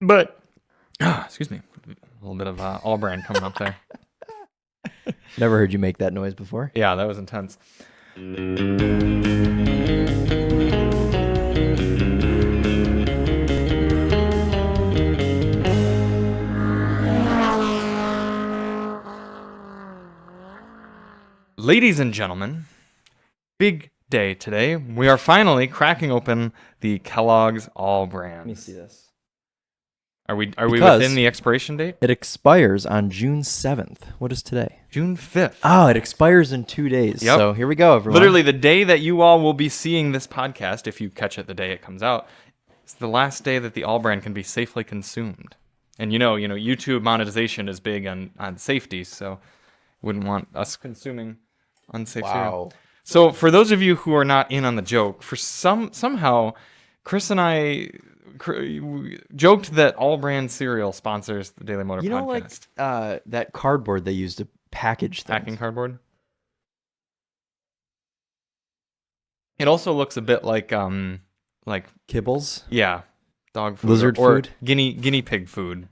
But, excuse me, a little bit of All Bran coming up there. Never heard you make that noise before. Yeah, that was intense. Ladies and gentlemen, big day today. We are finally cracking open the Kellogg's All Bran. Let me see this. Are we within the expiration date? It expires on June 7th. What is today? June 5th. Oh, it expires in 2 days. Yep. So here we go, everyone. Literally the day that you all will be seeing this podcast, if you catch it the day it comes out, it's the last day that the All Bran can be safely consumed. And you know, YouTube monetization is big on safety, so wouldn't want us consuming unsafe cereal. So for those of you who are not in on the joke, for somehow Chris and I joked that All Bran cereal sponsors the Daily Motor podcast. Like that cardboard they use to package things. Packing cardboard. It also looks a bit like Kibbles. Yeah, dog food, Lizard or food, guinea pig food.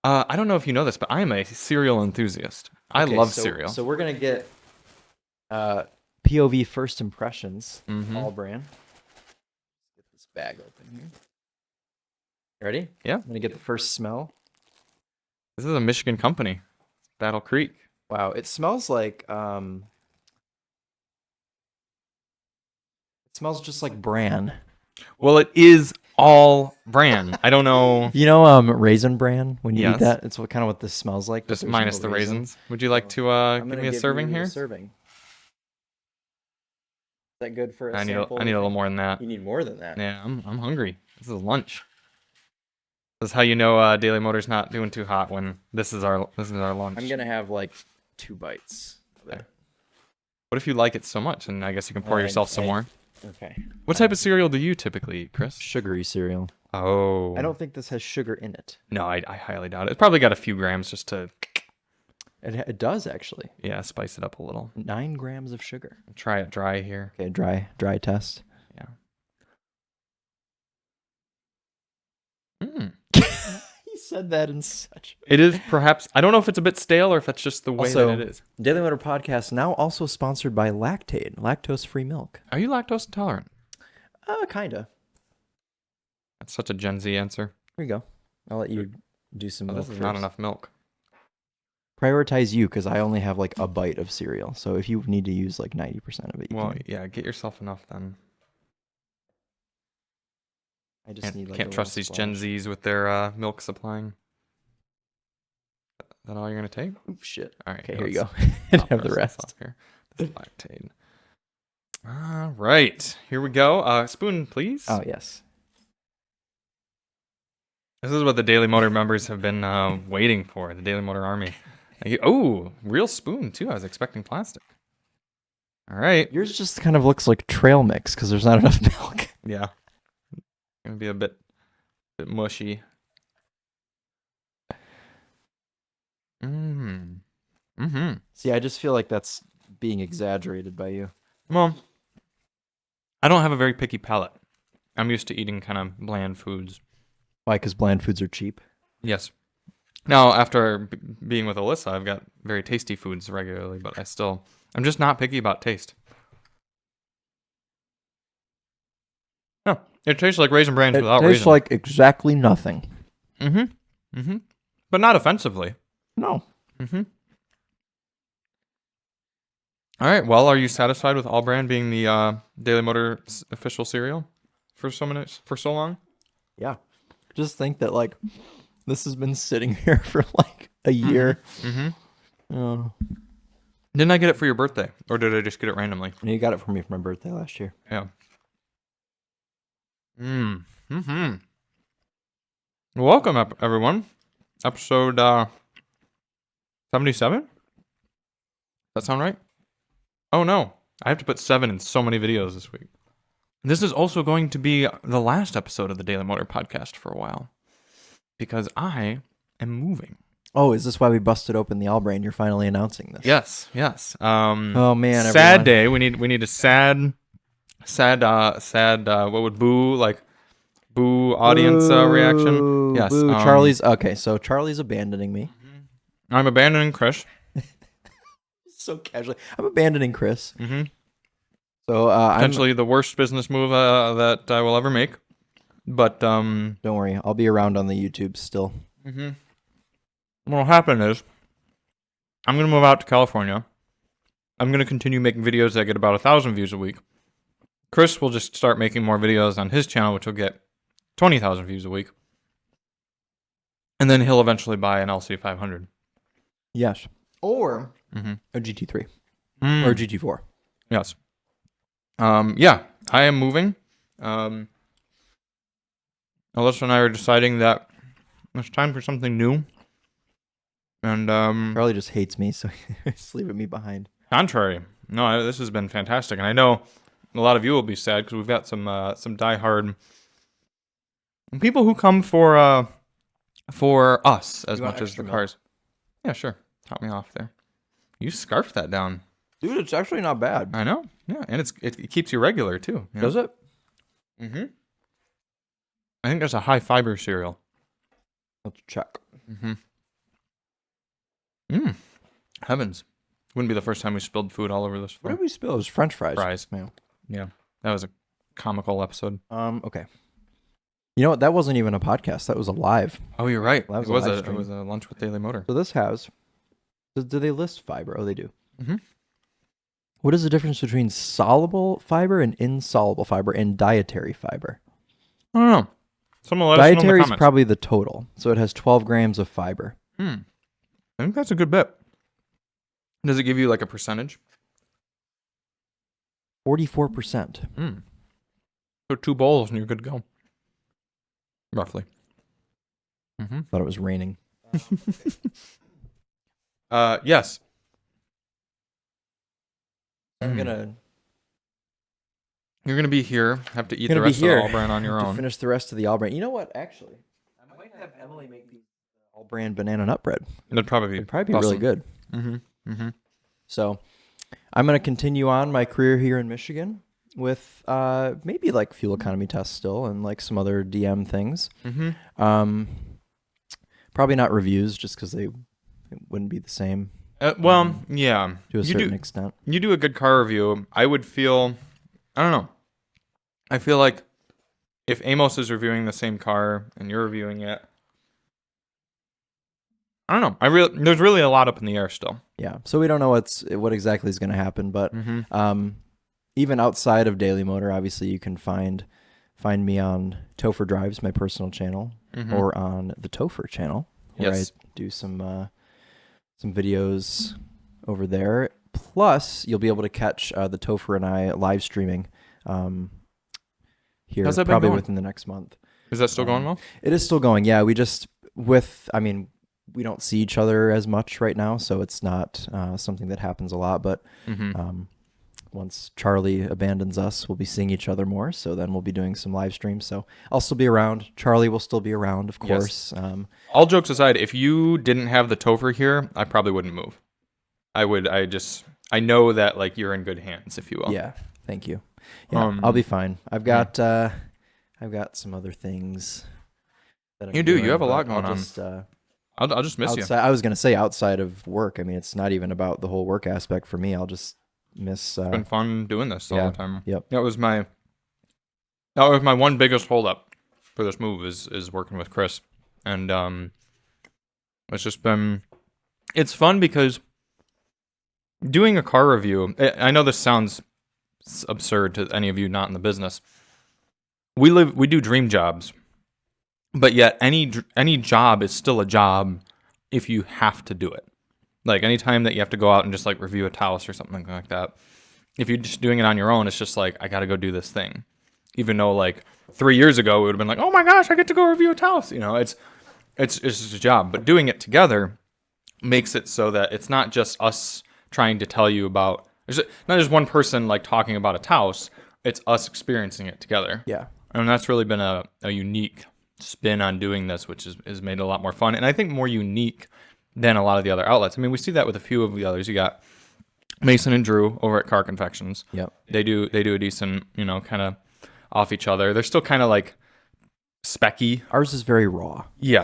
I don't know if you know this, but I am a cereal enthusiast. I love cereal. So we're gonna get POV first impressions. All Bran. Get this bag open here. Ready? Yeah. I'm gonna get the first smell. This is a Michigan company, Battle Creek. Wow, it smells like it smells just like bran. Well, it is All Bran. I don't know. You know, Raisin Bran. When you Yes. eat that, it's kind of what this smells like. Just but there's minus no the raisin. raisins. Would you like to I'm give gonna me a give serving you here? a serving. Is that good for a I need sample? a little more than that. You need more than that. Yeah, I'm hungry. This is lunch. This is how you know Daily Motor's not doing too hot when this is our lunch. I'm gonna have like 2 bites. Of it. What if you like it so much, and I guess you can pour yourself some more? Okay. What type of cereal do you typically eat, Chris? Sugary cereal. Oh. I don't think this has sugar in it. No, I highly doubt it. It's probably got a few grams just to, It does actually. yeah, spice it up a little. 9 grams of sugar. Try it dry here. Okay, dry test. Yeah. Mm. He said that in such. It is perhaps, I don't know if it's a bit stale or if that's just the way Also, that it is. Daily Motor Podcast now also sponsored by Lactaid, lactose-free milk. Are you lactose intolerant? Kinda. That's such a Gen Z answer. Here you go. I'll let you do some milk This is first. not enough milk. Prioritize you because I only have like a bite of cereal. So if you need to use like 90% of it, you Well, can. yeah, get yourself enough then. I just need like Can't a trust little these Gen splash. Zs with their milk supplying. Is that all you're going to take? Oop, shit. All right. Okay, here you let's go. And top have the rest rest. off here. This lactate. All right. Here we go. Spoon, please. Oh, yes. This is what the Daily Motor members have been waiting for, the Daily Motor Army. Oh, real spoon, too. I was expecting plastic. All right. Yours just kind of looks like trail mix because there's not enough milk. Yeah. Gonna be a bit mushy. See, I just feel like that's being exaggerated by you. Well, I don't have a very picky palate. I'm used to eating kind of bland foods. Why? Because bland foods are cheap. Yes. Now, after being with Alyssa, I've got very tasty foods regularly, but I'm just not picky about taste. Oh, it tastes like Raisin Bran without It tastes raisin. like exactly nothing. But not offensively. No. All right. Well, are you satisfied with All Bran being the Daily Motor official cereal for so long? Yeah. Just think that like this has been sitting here for like a year. Didn't I get it for your birthday, or did I just get it randomly? You got it for me for my birthday last year. Yeah. Welcome up, everyone. Episode 77? Does that sound right? Oh no, I have to put 7 in so many videos this week. This is also going to be the last episode of the Daily Motor podcast for a while, because I am moving. Oh, is this why we busted open the All Bran? You're finally announcing this. Yes. Oh man, sad everyone. day. We need a sad. What would Boo like? boo audience reaction. Yes. Boo. Charlie's okay. So Charlie's abandoning me. I'm abandoning Chris. So casually, I'm abandoning Chris. Mm-hmm. So Potentially the worst business move that I will ever make. But don't worry, I'll be around on the YouTube still. Mm-hmm. What'll happen is I'm gonna move out to California. I'm gonna continue making videos that get about 1,000 views a week. Chris will just start making more videos on his channel, which will get 20,000 views a week. And then he'll eventually buy an LC500. Yes. Or a GT3 or a GT4. Yes. Yeah, I am moving. Alyssa and I are deciding that it's time for something new. And Charlie just hates me, so he's leaving me behind. Contrary. No, this has been fantastic. And I know a lot of you will be sad because we've got some diehard people who come for us as much as the cars. Yeah, sure. Top me off there. You scarfed that down. Dude, it's actually not bad. I know. Yeah, and it keeps you regular too. You know? Does it? Mm-hmm. I think there's a high fiber cereal. Let's check. Heavens. Wouldn't be the first time we spilled food all over this floor. What did we spill? It was French fries. Fries. Yeah. That was a comical episode. Okay. You know what? That wasn't even a podcast. That was a live. Oh, you're right. That was it was a lunch with Daily Motor. So this has. Do they list fiber? Oh, they do. Mm-hmm. What is the difference between soluble fiber and insoluble fiber and dietary fiber? I don't know. Someone let us know in the Dietary is comments. probably the total. So it has 12 grams of fiber. I think that's a good bet. Does it give you like a percentage? 44%. So 2 bowls and you're good to go. Roughly. Thought it was raining. Yes. I'm gonna. You're gonna be here. Have to eat Gonna the be rest of here. the All Bran on your To own. finish the rest of the All Bran. You know what? Actually, I might have Emily make the All Bran banana nut bread. It'd probably be It'd really good. So, I'm gonna continue on my career here in Michigan with maybe like fuel economy tests still and like some other DM things. Probably not reviews just because it wouldn't be the same. Well, yeah. To a certain extent. You do a good car review. I would feel, I don't know. I feel like if Amos is reviewing the same car and you're reviewing it, I don't know. There's really a lot up in the air still. Yeah. So we don't know what exactly is going to happen, but even outside of Daily Motor, obviously you can find me on Topher Drives, my personal channel, or on the Topher channel, where I do some videos over there. Plus, you'll be able to catch the Topher and I live streaming here probably within the next month. Is that still going well? It is still going. Yeah, we don't see each other as much right now, so it's not something that happens a lot. But once Charlie abandons us, we'll be seeing each other more. So then we'll be doing some live streams. So I'll still be around. Charlie will still be around, of course. Yes. All jokes aside, if you didn't have the Topher here, I probably wouldn't move. I know that like you're in good hands, if you will. Yeah. Thank you. Yeah, I'll be fine. I've got some other things that I'm doing, you have a lot going on. I'll just miss you. I was gonna say outside of work. I mean, it's not even about the whole work aspect for me. I'll just miss. It's been fun doing this all the time. Yep. That was my one biggest holdup for this move is working with Chris, and it's just been it's fun because doing a car review. I know this sounds absurd to any of you not in the business. We do dream jobs. But yet, any job is still a job if you have to do it. Like, anytime that you have to go out and just, like, review a Taos or something like that, if you're just doing it on your own, it's just like, I got to go do this thing. Even though, like, 3 years ago, it would have been like, oh my gosh, I get to go review a Taos. You know, it's just a job. But doing it together makes it so that it's not just us trying to tell you about, there's not just one person, like, talking about a Taos. It's us experiencing it together. Yeah. And that's really been a unique spin on doing this, which has made it a lot more fun, and I think more unique than a lot of the other outlets. I mean, we see that with a few of the others. You got Mason and Drew over at Car Confections. Yep. They do a decent, kind of off each other. They're still kind of like specky. Ours is very raw. Yeah.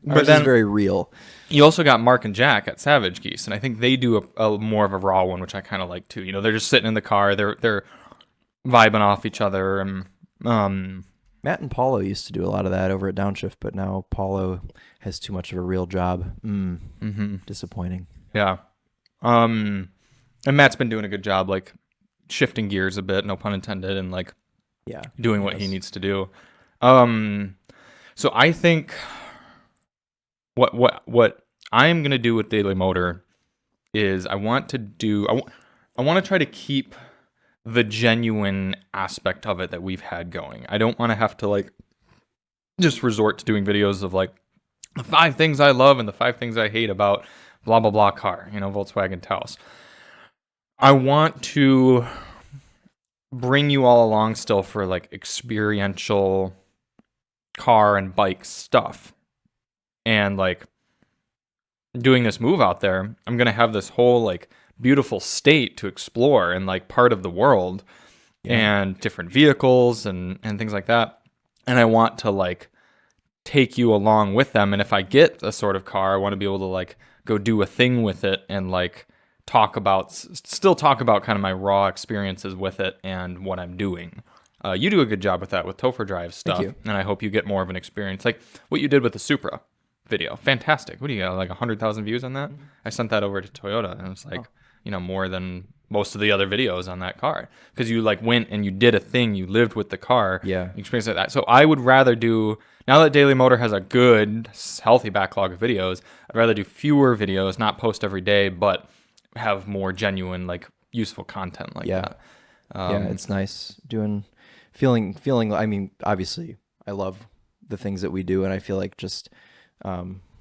But Ours then is very real. you also got Mark and Jack at Savage Geese, and I think they do a more of a raw one, which I kind of like too. You know, they're just sitting in the car, they're vibing off each other, and Matt and Paulo used to do a lot of that over at Downshift, but now Paulo has too much of a real job. Disappointing. yeah. And Matt's been doing a good job, like shifting gears a bit, no pun intended, and like doing what he needs to do. So I think what I'm gonna do with Daily Motor is I want to try to keep the genuine aspect of it that we've had going. I don't want to have to like just resort to doing videos of like the 5 things I love and the 5 things I hate about blah blah blah car, you know, Volkswagen Taos. I want to bring you all along still for like experiential car and bike stuff. And like doing this move out there, I'm going to have this whole like beautiful state to explore and like part of the world and different vehicles and things like that. And I want to like take you along with them. And if I get a sort of car, I want to be able to like go do a thing with it and like still talk about kind of my raw experiences with it and what I'm doing. You do a good job with that with Topher Drive stuff, and I hope you get more of an experience like what you did with the Supra video. Fantastic. What do you got, like 100,000 views on that? I sent that over to Toyota, and it's like, you know, more than most of the other videos on that car because you like went and you did a thing, you lived with the car, you experienced that. So I would rather do, now that Daily Motor has a good, healthy backlog of videos, I'd rather do fewer videos, not post every day, but have more genuine, like useful content like that. It's nice feeling. I mean, obviously, I love the things that we do, and I feel like just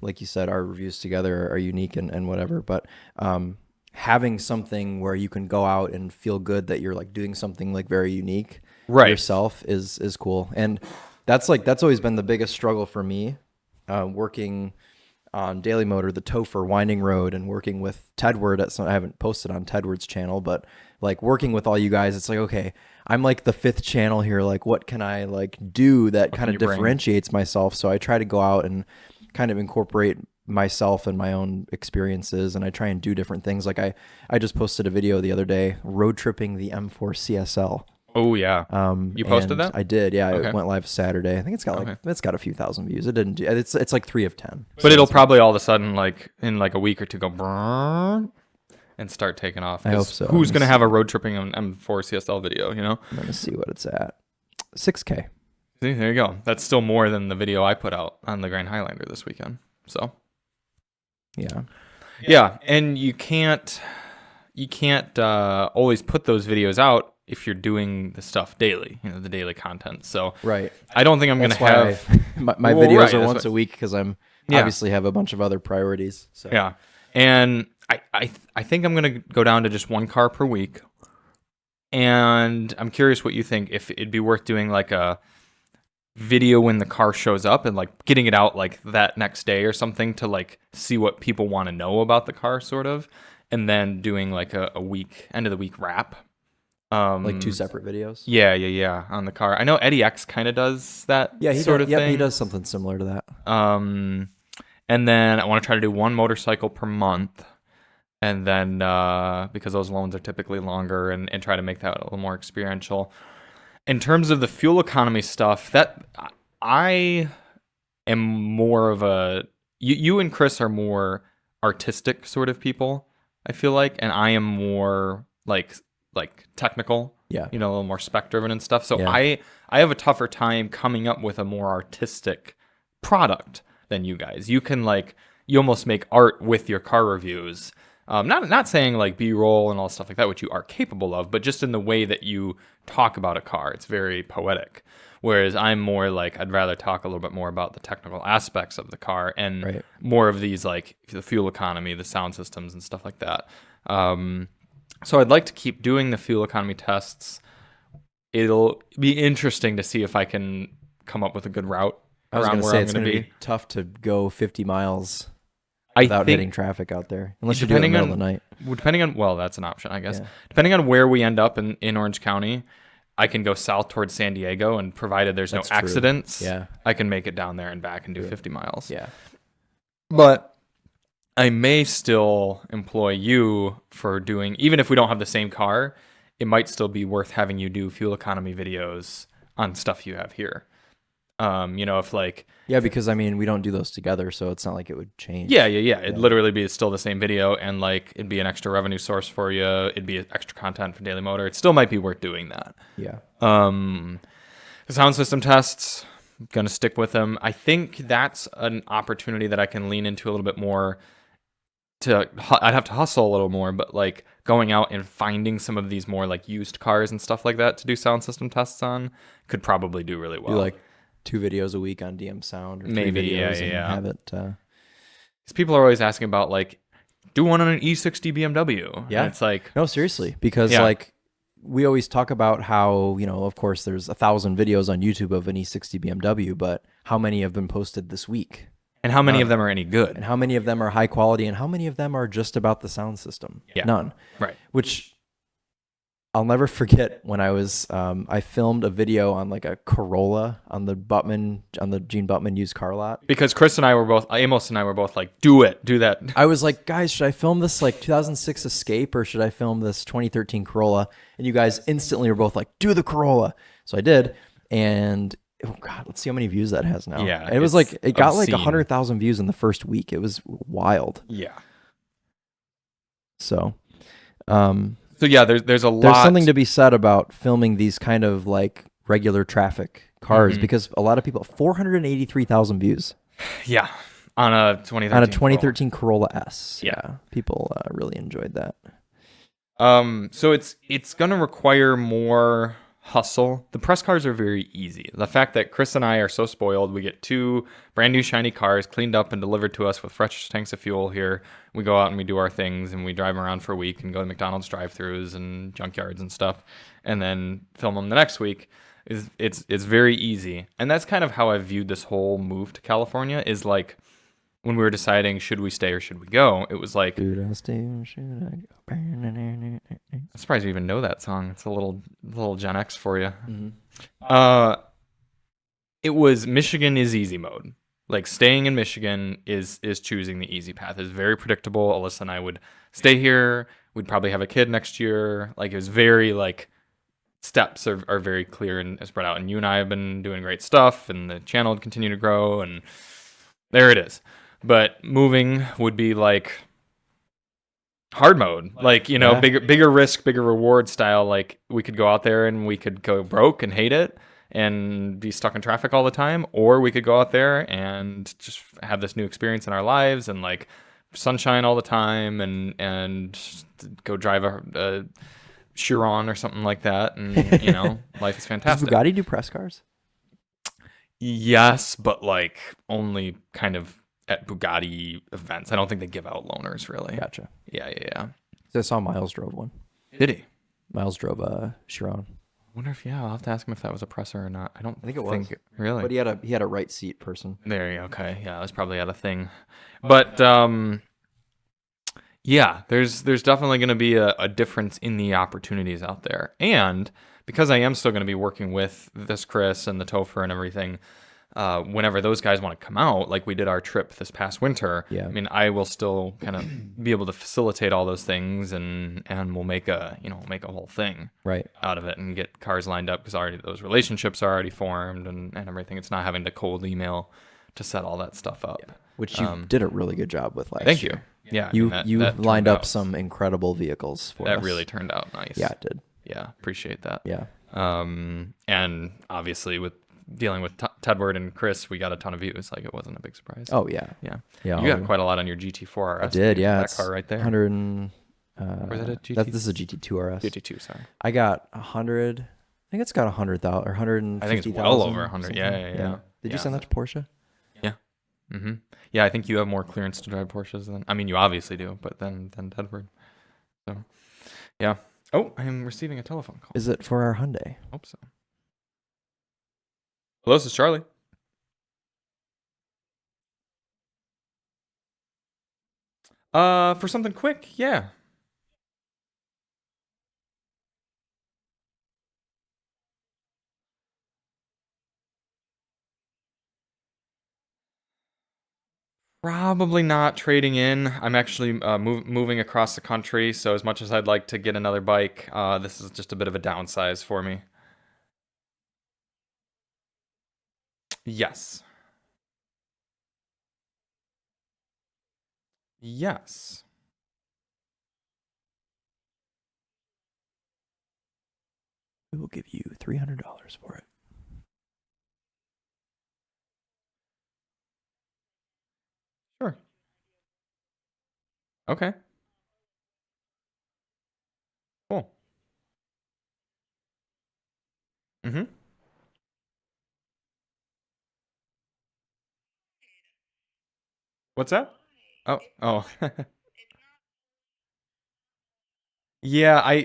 like you said, our reviews together are unique and whatever. But having something where you can go out and feel good that you're like doing something like very unique yourself is cool. And that's always been the biggest struggle for me, working on Daily Motor, the Topher Winding Road, and working with Tedward I haven't posted on Tedward's channel, but like working with all you guys, it's like, okay, I'm like the 5th channel here. Like, what can I like do that kind of differentiates myself? So I try to go out and kind of incorporate myself and my own experiences, and I try and do different things. Like I just posted a video the other day, road tripping the M4 CSL. Oh yeah. You posted that? I did. Yeah. Okay. It went live Saturday. I think it's got a few thousand views. It didn't do, it's like 3 of 10. But it'll probably all of a sudden, like in like a week or two, go brrrr and start taking off. I hope so. Who's going to have a road tripping on M4 CSL video, you know? I'm going to see what it's at. 6K. See, there you go. That's still more than the video I put out on the Grand Highlander this weekend. So yeah. And you can't always put those videos out if you're doing the stuff daily, you know, the daily content. So I don't think I'm going to have my videos are once a week because I'm obviously have a bunch of other priorities. So yeah. And I think I'm going to go down to just one car per week. And I'm curious what you think, if it'd be worth doing like a video when the car shows up and like getting it out like that next day or something to like see what people want to know about the car sort of, and then doing like a week, end of the week wrap. Like 2 separate videos. Yeah, on the car. I know Eddie X kind of does that sort of thing. Yeah, he does something similar to that. And then I want to try to do 1 motorcycle per month. And then because those loans are typically longer, and try to make that a little more experiential. In terms of the fuel economy stuff, that I am more of a... You and Chris are more artistic sort of people, I feel like. And I am more like technical, you know, a little more spec driven and stuff. So I have a tougher time coming up with a more artistic product than you guys. You can you almost make art with your car reviews. Not saying like B-roll and all stuff like that, which you are capable of, but just in the way that you talk about a car, it's very poetic. Whereas I'm more like, I'd rather talk a little bit more about the technical aspects of the car and more of these like the fuel economy, the sound systems and stuff like that. So I'd like to keep doing the fuel economy tests. It'll be interesting to see if I can come up with a good route. I was going to say it's going to be tough to go 50 miles without hitting traffic out there, unless you're doing it in the middle of the night. Depending on, well, that's an option, I guess. Yeah. Depending on where we end up in Orange County, I can go south towards San Diego, and provided there's That's no true. accidents, Yeah. I can make it down there and back and do 50 miles. Yeah. But I may still employ you for doing, even if we don't have the same car, it might still be worth having you do fuel economy videos on stuff you have here. If like, Yeah, because I mean, we don't do those together, so it's not like it would change. yeah. It'd literally be still the same video, and like it'd be an extra revenue source for you. It'd be extra content for Daily Motor. It still might be worth doing that. Yeah. The sound system tests, I'm gonna stick with them. I think that's an opportunity that I can lean into a little bit more. I'd have to hustle a little more, but like going out and finding some of these more like used cars and stuff like that to do sound system tests on could probably do really well. Do like 2 videos a week on DM Sound, or 3 Maybe, videos, and yeah. have it. Because people are always asking about like, do one on an E60 BMW. Yeah, and it's like, no, seriously, because like we always talk about how, of course, there's 1,000 videos on YouTube of an E60 BMW, but how many have been posted this week? and how many of them are any good? And how many of them are high quality, and how many of them are just about the sound system? Yeah. None. Right. Which I'll never forget when I was, I filmed a video on like a Corolla on the Gene Buttman used car lot. Because Amos and I were both like, do that. I was like, guys, should I film this like 2006 Escape, or should I film this 2013 Corolla? And you guys instantly were both like, do the Corolla. So I did. And oh God, let's see how many views that has now. Yeah. And it was like, it got like obscene. 100,000 views in the first week. It was wild. Yeah. So, So yeah, there's a lot. there's something to be said about filming these kind of like regular traffic cars, because a lot of people, 483,000 views. Yeah. On a 2013 On a 2013 Corolla S. Yeah. People really enjoyed that. So it's gonna require more hustle. The press cars are very easy. The fact that Chris and I are so spoiled, we get 2 brand new shiny cars cleaned up and delivered to us with fresh tanks of fuel here. We go out and we do our things, and we drive them around for a week and go to McDonald's drive-thrus and junkyards and stuff, and then film them the next week. It's very easy. And that's kind of how I viewed this whole move to California, is like, when we were deciding should we stay or should we go, it was like, Should I stay or should I go? I'm surprised you even know that song. It's a little Gen X for you. It was Michigan is easy mode. Like, staying in Michigan is choosing the easy path. It's very predictable. Alyssa and I would stay here. We'd probably have a kid next year. Like, it was very like, steps are very clear and spread out. And you and I have been doing great stuff, and the channel would continue to grow, and there it is. But moving would be like hard mode, like, bigger risk, bigger reward style. Like, we could go out there and we could go broke and hate it and be stuck in traffic all the time, or we could go out there and just have this new experience in our lives and like sunshine all the time, and go drive a Chiron or something like that, and life is Does fantastic. Bugatti do press cars? Yes, but like only kind of at Bugatti events. I don't think they give out loaners, really. Gotcha. Yeah. I saw Miles drove one. Did he? Miles drove a Chiron. I wonder if, I'll have to ask him if that was a presser or not. I think it was. Really? But he had a right seat person. There you go. Okay. Yeah, I was probably at a thing. But yeah, there's definitely going to be a difference in the opportunities out there. And because I am still going to be working with this Chris and the Topher and everything, whenever those guys want to come out, like we did our trip this past winter, Yeah. I mean, I will still kind of be able to facilitate all those things, and we'll make a whole thing Right. out of it and get cars lined up, because already those relationships are already formed and everything. It's not having to cold email to set all that stuff up. Yeah. Which you did a really good job with last Thank year. you. Yeah. You that lined turned up out- some incredible vehicles for us. That really turned out nice. Yeah, it did. Yeah. Appreciate that. Yeah. And obviously with dealing with Tedward and Chris, we got a ton of views. Like, it wasn't a big surprise. Oh yeah. Yeah. Yeah. You got quite a lot on your GT4 RS. I did. Yeah. That It's car right there. 100 and, Or is that a GT? this is a GT2 RS. GT2, sorry. I got 100. I think it's got 100,000 or 150,000. I think it's well over 100. Yeah. Did Yeah. you send that to Porsche? Mm-hmm. Yeah, I think you have more clearance to drive Porsches than, I mean, you obviously do, but than Tedward. So, yeah. Oh, I am receiving a telephone call. Is it for our Hyundai? Hope so. Hello, this is Charlie. For something quick, yeah. Probably not trading in. I'm actually moving across the country, so as much as I'd like to get another bike, this is just a bit of a downsize for me. Yes. Yes. We will give you $300 for it. Sure. Okay. Cool. Mm-hmm. What's that? Oh, oh. Yeah,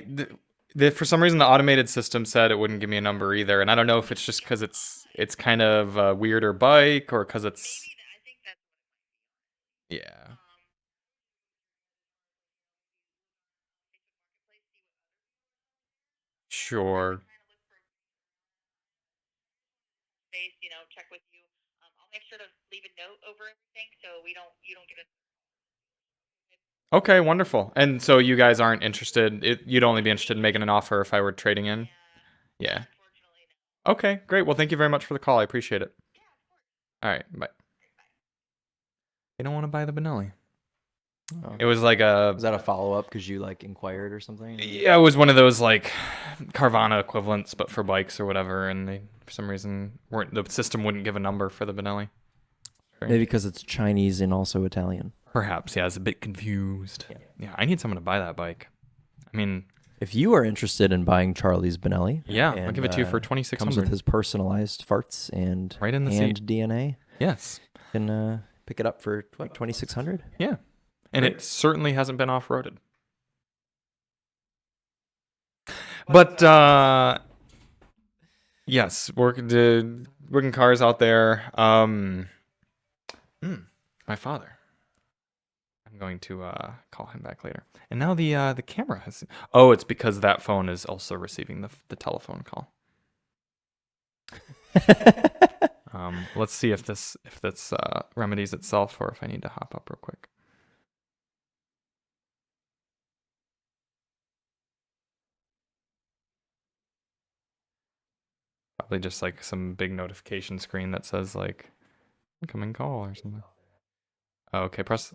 for some reason the automated system said it wouldn't give me a number either, and I don't know if it's just because it's kind of a weirder bike or because it's yeah. Sure. Okay, wonderful. And so you guys aren't interested. You'd only be interested in making an offer if I were trading in. Yeah. Okay, great. Well, thank you very much for the call. I appreciate it. All right, bye. You don't want to buy the Benelli. Oh. It was like a Was that a follow-up because you like inquired or something? yeah, it was one of those like Carvana equivalents, but for bikes or whatever, and they for some reason weren't the system wouldn't give a number for the Benelli. Maybe because it's Chinese and also Italian. Perhaps, yeah, I was a bit confused. Yeah, I need someone to buy that bike. I mean, If you are interested in buying Charlie's Benelli, yeah, I'll give it to you for comes with $2,600. his personalized farts and Right in the hand seat. DNA. Yes. You can pick it up for what, $2,600? Yeah. And it certainly hasn't been off-roaded. But yes, working cars out there. My father. I'm going to call him back later. And now the camera has. Oh, it's because that phone is also receiving the telephone call. Let's see if this remedies itself or if I need to hop up real quick. Probably just like some big notification screen that says like incoming call or something. Oh, okay, press.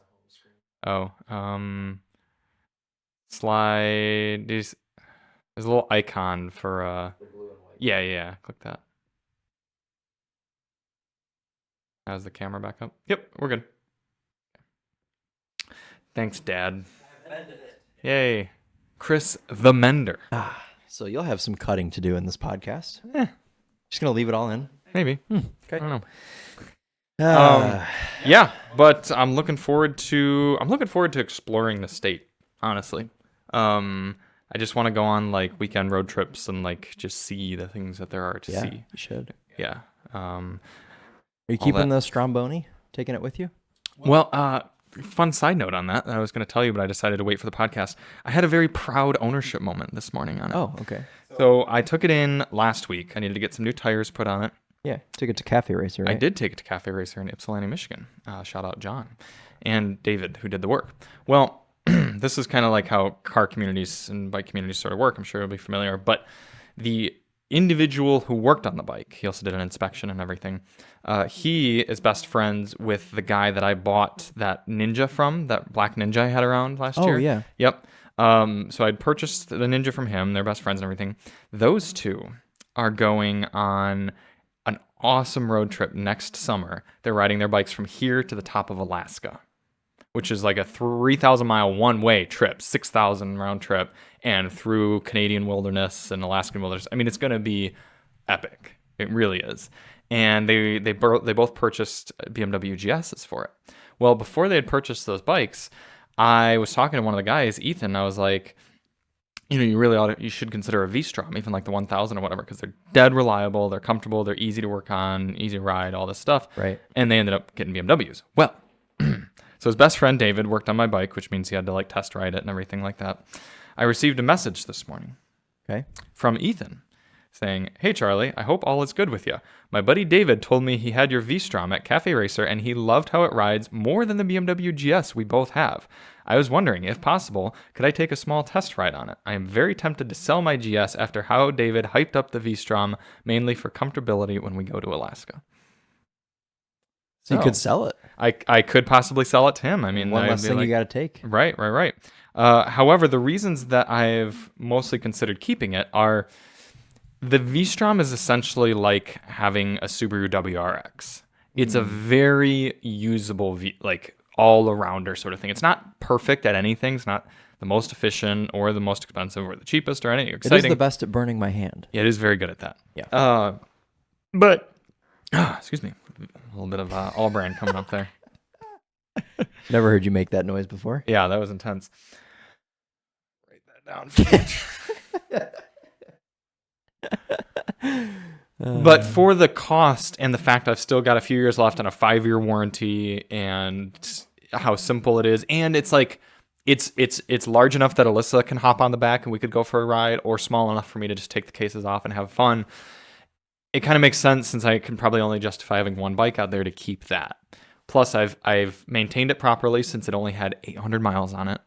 Oh, slide. There's a little icon for yeah. Click that. How's the camera back up? Yep, we're good. Thanks, Dad. Yay, Chris the Mender. So you'll have some cutting to do in this podcast. Eh, Just gonna leave it all in. maybe. Okay. I don't know. Ah. Yeah, but I'm looking forward to exploring the state, honestly. I just want to go on like weekend road trips and like just see the things that there are to Yeah, see. you should. Yeah. Are you keeping the Stromboni? Taking it with you? Well, fun side note on that I was going to tell you, but I decided to wait for the podcast. I had a very proud ownership moment this morning on it. Oh, okay. So I took it in last week. I needed to get some new tires put on it. Yeah, took it to Cafe Racer, right? I did take it to Cafe Racer in Ypsilanti, Michigan. Shout out John and David, who did the work. Well, this is kind of like how car communities and bike communities sort of work. I'm sure you'll be familiar. But the individual who worked on the bike, he also did an inspection and everything. He is best friends with the guy that I bought that Ninja from, that black Ninja I had around last year. Oh, yeah. Yep. So I'd purchased the Ninja from him. They're best friends and everything. Those two are going on an awesome road trip next summer. They're riding their bikes from here to the top of Alaska, which is like a 3,000-mile one-way trip, 6,000 round trip, and through Canadian wilderness and Alaskan wilderness. I mean, it's going to be epic. It really is. And they both purchased BMW GSs for it. Well, before they had purchased those bikes, I was talking to one of the guys, Ethan. I was like, you should consider a V-Strom, even like the 1000 or whatever, because they're dead reliable, they're comfortable, they're easy to work on, easy to ride, all this stuff. Right. And they ended up getting BMWs. Well, so his best friend David worked on my bike, which means he had to like test ride it and everything like that. I received a message this morning Okay. from Ethan saying, "Hey Charlie, I hope all is good with you. My buddy David told me he had your V-Strom at Cafe Racer and he loved how it rides more than the BMW GS we both have. I was wondering, if possible, could I take a small test ride on it? I am very tempted to sell my GS after how David hyped up the V-Strom, mainly for comfortability when we go to Alaska." So you could sell it. I could possibly sell it to him. I mean, One I'd less be thing like, you got to take. Right. However, the reasons that I've mostly considered keeping it are the V-Strom is essentially like having a Subaru WRX. It's a very usable, all-arounder sort of thing. It's not perfect at anything. It's not the most efficient or the most expensive or the cheapest or anything exciting. It is the best at burning my hand. Yeah, it is very good at that. Yeah. But, excuse me, a little bit of All Bran coming up there. Never heard you make that noise before. Yeah, that was intense. Write that down. But for the cost and the fact I've still got a few years left on a 5-year warranty and how simple it is, and it's like it's large enough that Alyssa can hop on the back and we could go for a ride, or small enough for me to just take the cases off and have fun. It kind of makes sense, since I can probably only justify having one bike out there, to keep that. Plus, I've maintained it properly since it only had 800 miles on it,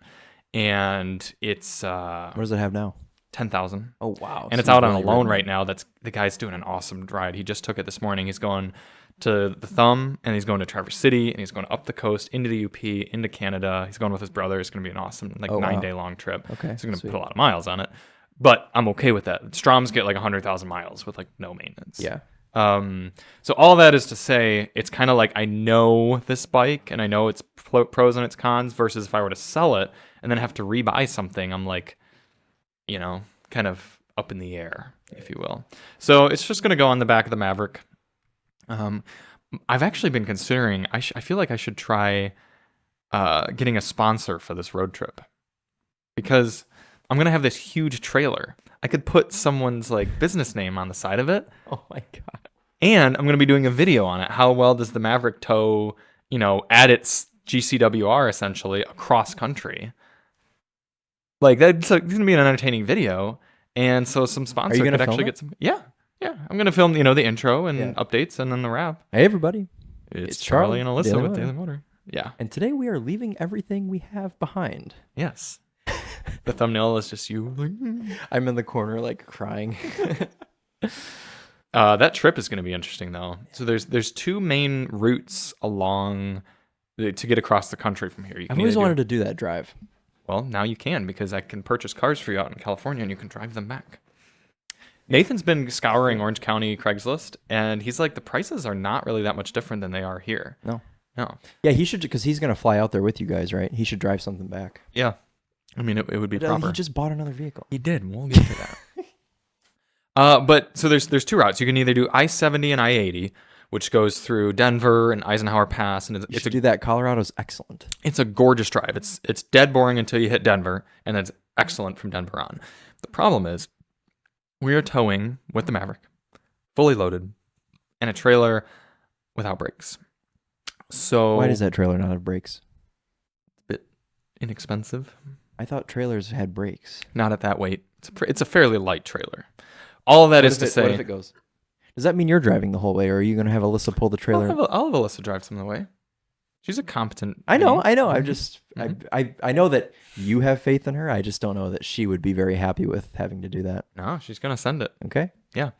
and it's What does it have now? 10,000. Oh wow! And it's out on a loan right now. The guy's doing an awesome ride. He just took it this morning. He's going to the Thumb, and he's going to Traverse City, and he's going up the coast into the UP, into Canada. He's going with his brother. It's going to be an awesome 9-day long trip. Okay, he's going to put a lot of miles on it, but I'm okay with that. Stroms get 100,000 miles with no maintenance. Yeah. So all that is to say, it's kind of like I know this bike and I know its pros and its cons, versus if I were to sell it and then have to rebuy something, I'm kind of up in the air, if you will. So it's just going to go on the back of the Maverick. I've actually been considering, I feel like I should try getting a sponsor for this road trip, because I'm going to have this huge trailer. I could put someone's business name on the side of it. Oh my God. And I'm going to be doing a video on it. How well does the Maverick tow, at its GCWR essentially across country? That's going to be an entertaining video. And so some sponsor could actually get some. Yeah. I'm going to film, the intro and updates and then the wrap. Hey, everybody. It's Charlie and Alyssa with Daily Motor. Yeah. And today we are leaving everything we have behind. Yes. The thumbnail is just you. I'm in the corner crying. That trip is going to be interesting, though. So there's two main routes along to get across the country from here. I've always wanted to do that drive. Well, now you can, because I can purchase cars for you out in California and you can drive them back. Nathan's been scouring Orange County Craigslist, and he's like, the prices are not really that much different than they are here. No. Yeah, he should, because he's going to fly out there with you guys, right? He should drive something back. Yeah. I mean, it would be proper. He just bought another vehicle. He did. We'll get to that. But so there's two routes. You can either do I-70 and I-80, which goes through Denver and Eisenhower Pass, and you should do that. Colorado's excellent. It's a gorgeous drive. It's dead boring until you hit Denver, and then it's excellent from Denver on. The problem is, we are towing with the Maverick, fully loaded, and a trailer without brakes. So why does that trailer not have brakes? A bit inexpensive. I thought trailers had brakes. Not at that weight. It's a fairly light trailer. All of that is to say. What if it goes? Does that mean you're driving the whole way, or are you going to have Alyssa pull the trailer? I'll have Alyssa drive some of the way. She's a competent. I know. I'm just. I know that you have faith in her. I just don't know that she would be very happy with having to do that. No, she's gonna send it. Okay. Yeah.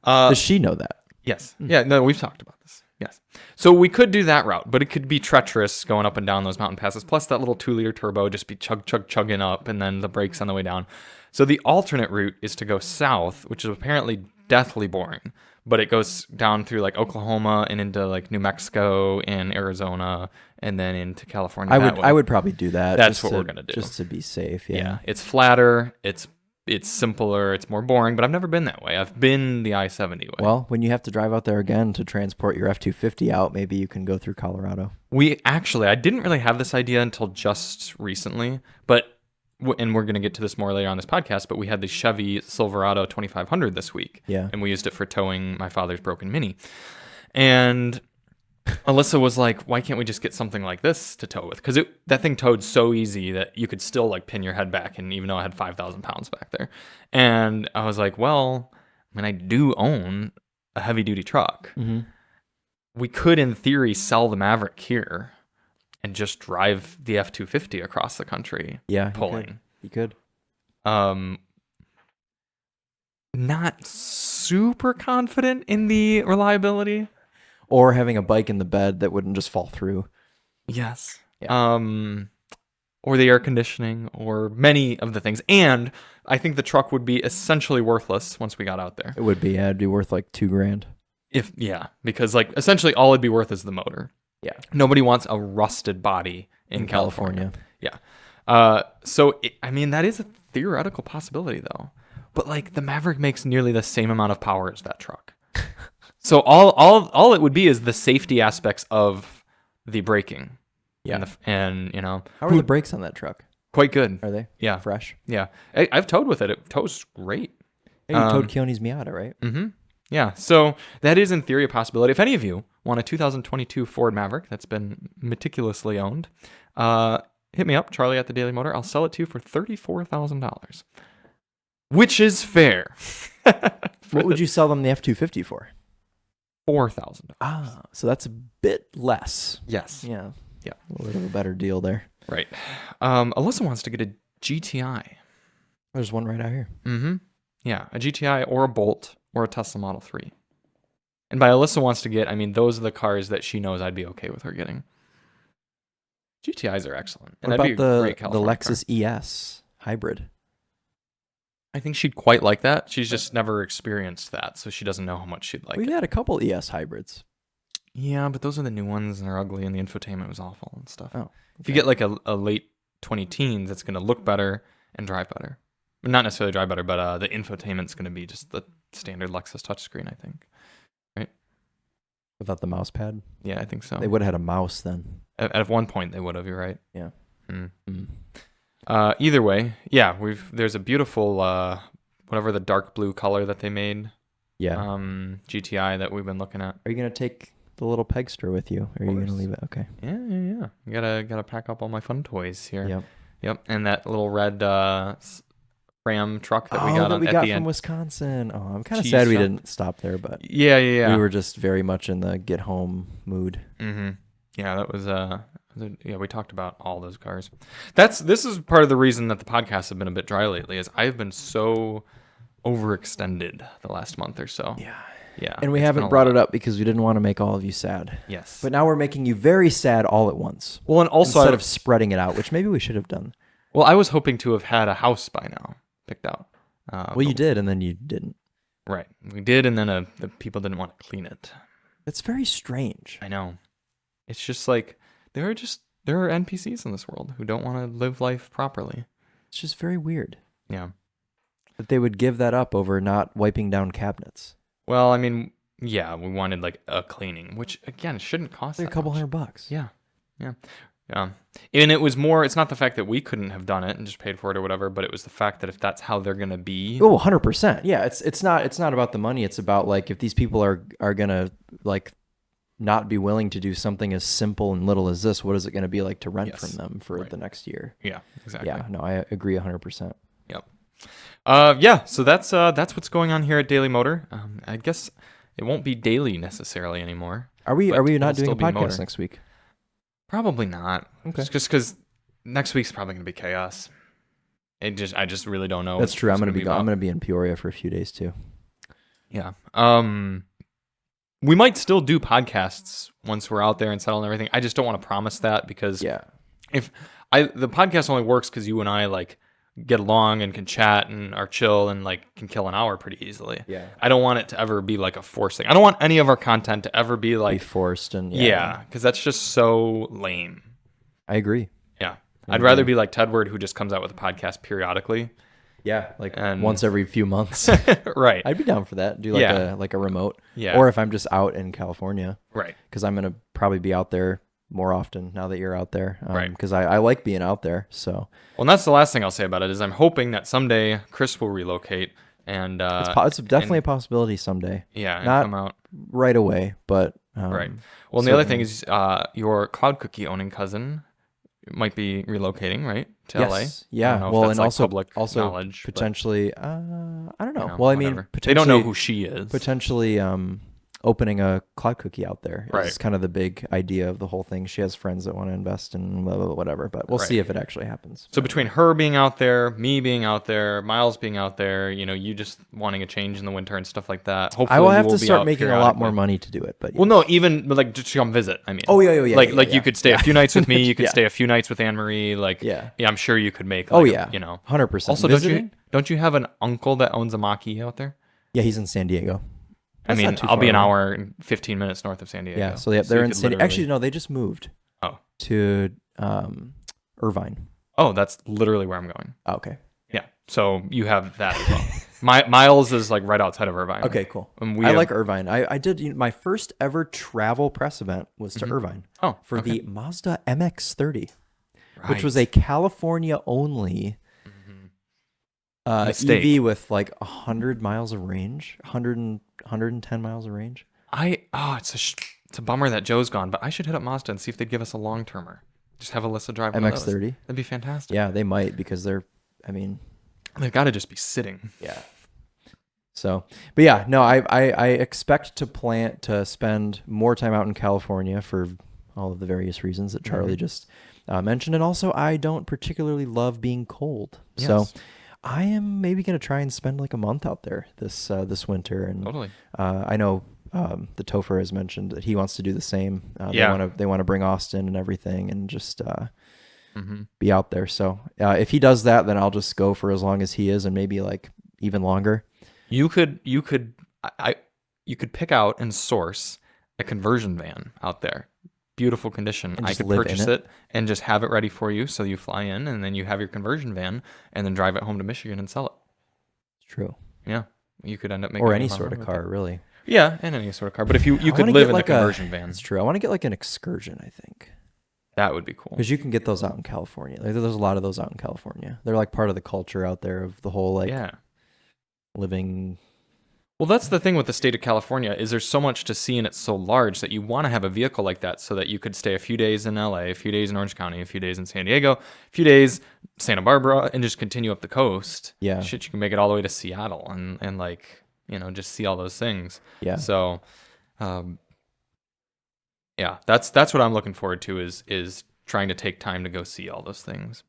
Does she know that? Yes. Yeah. No, we've talked about this. Yes. So we could do that route, but it could be treacherous going up and down those mountain passes. Plus, that little 2-liter turbo just be chugging up, and then the brakes on the way down. So the alternate route is to go south, which is apparently deathly boring. But it goes down through Oklahoma and into New Mexico and Arizona and then into California. I would probably do that. That's what we're gonna do, just to be safe. Yeah. It's flatter. It's simpler. It's more boring. But I've never been that way. I've been the I-70 way. Well, when you have to drive out there again to transport your F-250 out, maybe you can go through Colorado. I didn't really have this idea until just recently, and we're going to get to this more later on this podcast, but we had the Chevy Silverado 2500 this week. Yeah. And we used it for towing my father's broken Mini. And Alyssa was like, why can't we just get something like this to tow with? Because that thing towed so easy that you could still pin your head back, and even though I had 5,000 pounds back there. And I was like, well, and I do own a heavy duty truck. Mm-hmm. We could, in theory, sell the Maverick here and just drive the F-250 across the country. Yeah, pulling. You could. Not super confident in the reliability. Or having a bike in the bed that wouldn't just fall through. Yes. Yeah. Or the air conditioning, or many of the things. And I think the truck would be essentially worthless once we got out there. It would be. Yeah, it'd be worth like $2,000. Because like essentially all it'd be worth is the motor. Yeah. Nobody wants a rusted body in California. Yeah. That is a theoretical possibility though. But like the Maverick makes nearly the same amount of power as that truck. So all it would be is the safety aspects of the braking. Yeah. And how are the brakes on that truck? Quite good. Are they? Yeah. Fresh? Yeah. I've towed with it. It tows great. Hey, you towed Keone's Miata, right? Mm-hmm. Yeah. So that is in theory a possibility. If any of you want a 2022 Ford Maverick that's been meticulously owned, hit me up, Charlie at the Daily Motor. I'll sell it to you for $34,000, which is fair. What would you sell them the F-250 for? $4,000. Ah, so that's a bit less. Yes. Yeah. Yeah. A little bit of a better deal there. Right. Alyssa wants to get a GTI. There's one right out here. Mm-hmm. Yeah, a GTI or a Bolt or a Tesla Model 3. And by Alyssa wants to get, I mean, those are the cars that she knows I'd be okay with her getting. GTIs are excellent. And What that'd about be a great the California Lexus ES hybrid? I think she'd quite like that. She's just never experienced that, so she doesn't know how much she'd like We've it. had a couple ES hybrids. Yeah, but those are the new ones, and they're ugly, and the infotainment was awful and stuff. Oh, okay. If you get like a late 20-teens, it's going to look better and drive better. Not necessarily drive better, but the infotainment's going to be just the standard Lexus touchscreen, I think. Right? Without the mouse pad? Yeah, I think so. They would have had a mouse then. At one point, they would have. You're right. Yeah. Either way, yeah, there's a beautiful whatever the dark blue color that they made. Yeah. GTI that we've been looking at. Are you gonna take the little Pegster with you, or are you gonna leave it? Okay. Yeah. You gotta pack up all my fun toys here. Yep. And that little red Ram truck that we got at the end. from Wisconsin. Oh, I'm kind of sad we didn't stop there, but yeah. We were just very much in the get home mood. Mm-hmm. Yeah, that was we talked about all those cars. This is part of the reason that the podcasts have been a bit dry lately, is I've been so overextended the last month or so. Yeah. And we haven't brought it up because we didn't want to make all of you sad. Yes. But now we're making you very sad all at once. Well, and also instead of spreading it out, which maybe we should have done. Well, I was hoping to have had a house by now picked out. Well, you did, and then you didn't. Right. We did, and then the people didn't want to clean it. It's very strange. I know. It's just like there are NPCs in this world who don't want to live life properly. It's just very weird. Yeah. That they would give that up over not wiping down cabinets. Well, I mean, yeah, we wanted like a cleaning, which again shouldn't cost like a couple $100. Yeah. And it was more, it's not the fact that we couldn't have done it and just paid for it or whatever, but it was the fact that if that's how they're going to be. Oh, 100%. Yeah, it's not about the money. It's about like if these people are going to like not be willing to do something as simple and little as this, what is it going to be like to rent from them for the next year? Yeah, exactly. Yeah, no, I agree 100%. Yep. So that's what's going on here at Daily Motor. I guess it won't be daily necessarily anymore. Are we not doing a podcast next week? Probably not. Okay. Just because next week's probably going to be chaos. I just really don't know. That's true. I'm going to be in Peoria for a few days too. Yeah. We might still do podcasts once we're out there and settle and everything. I just don't want to promise that because if the podcast only works because you and I like get along and can chat and are chill and like can kill an hour pretty easily. Yeah. I don't want it to ever be like a forced thing. I don't want any of our content to ever be like forced and because that's just so lame. I agree. Yeah. I'd rather be like Tedward, who just comes out with a podcast periodically. Yeah, like once every few months. Right. I'd be down for that. Do like a remote. Yeah. Or if I'm just out in California. Right. Because I'm going to probably be out there more often now that you're out there. Right. Because I like being out there. So. Well, and that's the last thing I'll say about it is I'm hoping that someday Chris will relocate and it's definitely a possibility someday. Yeah. And not come out right away, but right. Well, and the other thing is your Cloud Cookie owning cousin might be relocating, right, to LA. Yes. Yeah. I don't know if Well, that's, and like, also public knowledge, but, potentially, I don't know. you know, Well, I mean, whatever. potentially They don't know who she is. potentially opening a cloud cookie out there is Right. kind of the big idea of the whole thing. She has friends that want to invest in blah, blah, blah, whatever, but we'll Right. see if it actually happens. So between her being out there, me being out there, Miles being out there, you know, you just wanting a change in the winter and stuff like that. Hopefully, I will you have to be start out making a lot more periodically. money to do it, but Well, yes. no, even like just to come visit. I mean, Oh, yeah, like yeah, like yeah. you could stay a few nights with me. You could Yeah. stay a few nights with Anne Marie. Like, Yeah. I'm sure you could make. Oh Like, yeah, you know, 100%. Also, Visiting? don't you have an uncle that owns a Mach-E out there? Yeah, he's in San Diego. I That's mean, not too I'll be far an away. hour and 15 minutes north of San Diego. Yeah, so yeah, you they're in could San. literally- Actually, no, they just moved Oh, to Irvine. oh, that's literally where I'm going. Oh, okay. Yeah, so you have that as well. Miles is like right outside of Irvine. Okay, cool. And I like Irvine. I did my first ever travel press event was to Irvine Oh, for okay. the Mazda MX-30, which was Right. a California only Mistake. EV with like 100 miles of range, 110 miles of range. It's a bummer that Joe's gone, but I should hit up Mazda and see if they'd give us a long termer. Just have Alyssa drive one of those. MX-30. That'd be fantastic. Yeah, they might because I mean, They've got to just be sitting. yeah. So, but yeah, no, I expect to spend more time out in California for all of the various reasons that Charlie just mentioned. And also, I don't particularly love being cold. So Yes. I am maybe going to try and spend like a month out there this winter. And Totally. I know the Topher has mentioned that he wants to do the same. Yeah. They want to bring Austin and everything and just be out there. So if he does that, then I'll just go for as long as he is and maybe like even longer. You could pick out and source a conversion van out there. Beautiful condition. And I just could live in purchase it? it and just have it ready for you so you fly in and then you have your conversion van and then drive it home to Michigan and sell it. It's true. Yeah. You could end up making Or a any lot sort of with car, it. really. Yeah, and any sort of car. But if you I could wanna live get in like the conversion van, That's true. I want to get like an Excursion, I think. that would be cool. Because you can get those out in California. Like, there's a lot of those out in California. They're like part of the culture out there of the whole like Yeah. living. Well, that's the thing with the state of California is there's so much to see and it's so large that you want to have a vehicle like that so that you could stay a few days in LA, a few days in Orange County, a few days in San Diego, a few days Santa Barbara, and just continue up the coast. Yeah. Shit, you can make it all the way to Seattle and like, you know, just see all those things. Yeah. So, yeah, that's what I'm looking forward to is trying to take time to go see all those things.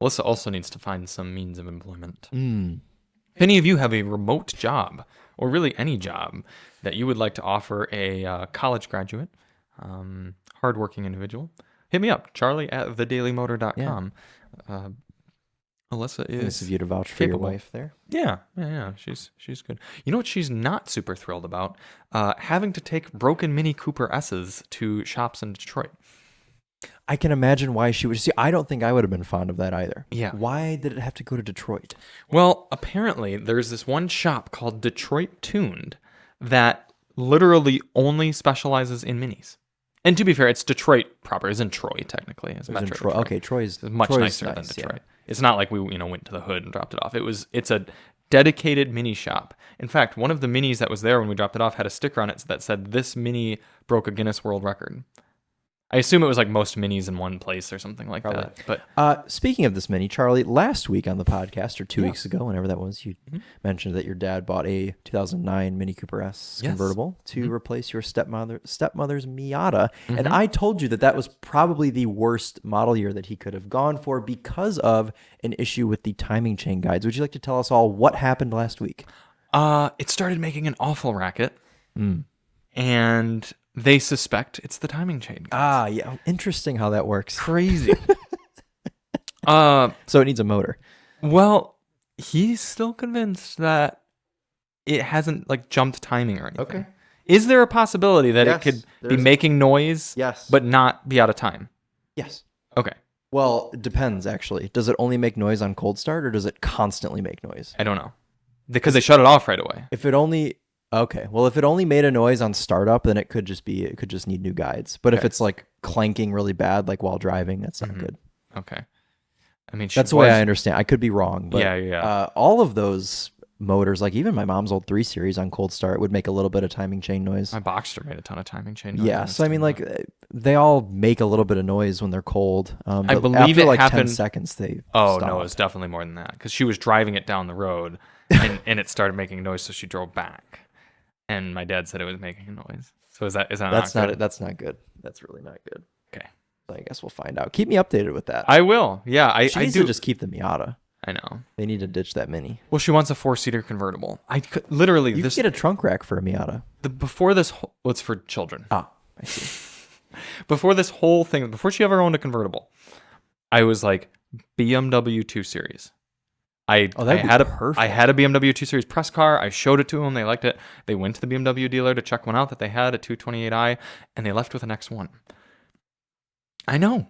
Alyssa also needs to find some means of employment. If any of you have a remote job, or really any job, that you would like to offer a college graduate, hardworking individual, hit me up, charlie@thedailymotor.com. Alyssa Nice is of you to vouch for your capable. wife there. Yeah, she's good. You know what she's not super thrilled about? Having to take broken Mini Cooper S's to shops in Detroit. I can imagine why she would. See, I don't think I would have been fond of that either. Yeah. Why did it have to go to Detroit? Well, apparently there's this one shop called Detroit Tuned that literally only specializes in minis. And to be fair, it's Detroit proper. It's in Troy, technically. It's It was Metro in Troy. Detroit. Okay, Troy's It's much Troy's nicer than nice, yeah. Detroit. It's not like we went to the hood and dropped it off. It's a dedicated mini shop. In fact, one of the minis that was there when we dropped it off had a sticker on it that said, "This mini broke a Guinness World Record." I assume it was like most minis in one place or something like Probably. that. But Speaking of this mini, Charlie, last week on the podcast, or 2 weeks ago, whenever that was, you mentioned that your dad bought a 2009 Mini Cooper S Yes. convertible to replace your stepmother's Miata. And I told you that was probably the worst model year that he could have gone for because of an issue with the timing chain guides. Would you like to tell us all what happened last week? it started making an awful racket, and they suspect it's the timing chain. Ah, yeah. Interesting how that works. Crazy. So it needs a motor. Well, he's still convinced that it hasn't like jumped timing or anything. Okay. Is there a possibility that Yes, it could be there's- making noise, Yes. but not be out of time? Yes. Okay. Well, it depends, actually. Does it only make noise on cold start, or does it constantly make noise? I don't know. Because they shut it off right away. If it only... Okay, well, if it only made a noise on startup, then it could just need new guides. But if Okay. it's like clanking really bad, like while driving, that's not good. Okay. I mean, she That's the way was- I understand. I could be wrong, but Yeah. all of those motors, like even my mom's old 3 Series on cold start would make a little bit of timing chain noise. My Boxster made a ton of timing chain noise. Yeah, so I mean, like they all make a little bit of noise when they're cold. I but believe after it like happened. 10 seconds, they Oh stop. no, it was definitely more than that because she was driving it down the road and it started making noise, so she drove back, and my dad said it was making a noise. So is that That's not not good? that's not good. That's really not good. Okay, So I guess we'll find out. Keep me updated with that. I will. Yeah, She I needs do. to just keep the Miata. I know. They need to ditch that Mini. Well, she wants a 4-seater convertible. I could literally You this can get a trunk rack for a Miata. before this. Well, it's for children. Ah, I see. Before this whole thing, before she ever owned a convertible, I was like BMW 2 Series. I that'd be had perfect. I had a BMW 2 Series press car. I showed it to them. They liked it. They went to the BMW dealer to check one out that they had, a 228i, and they left with an X1. I know.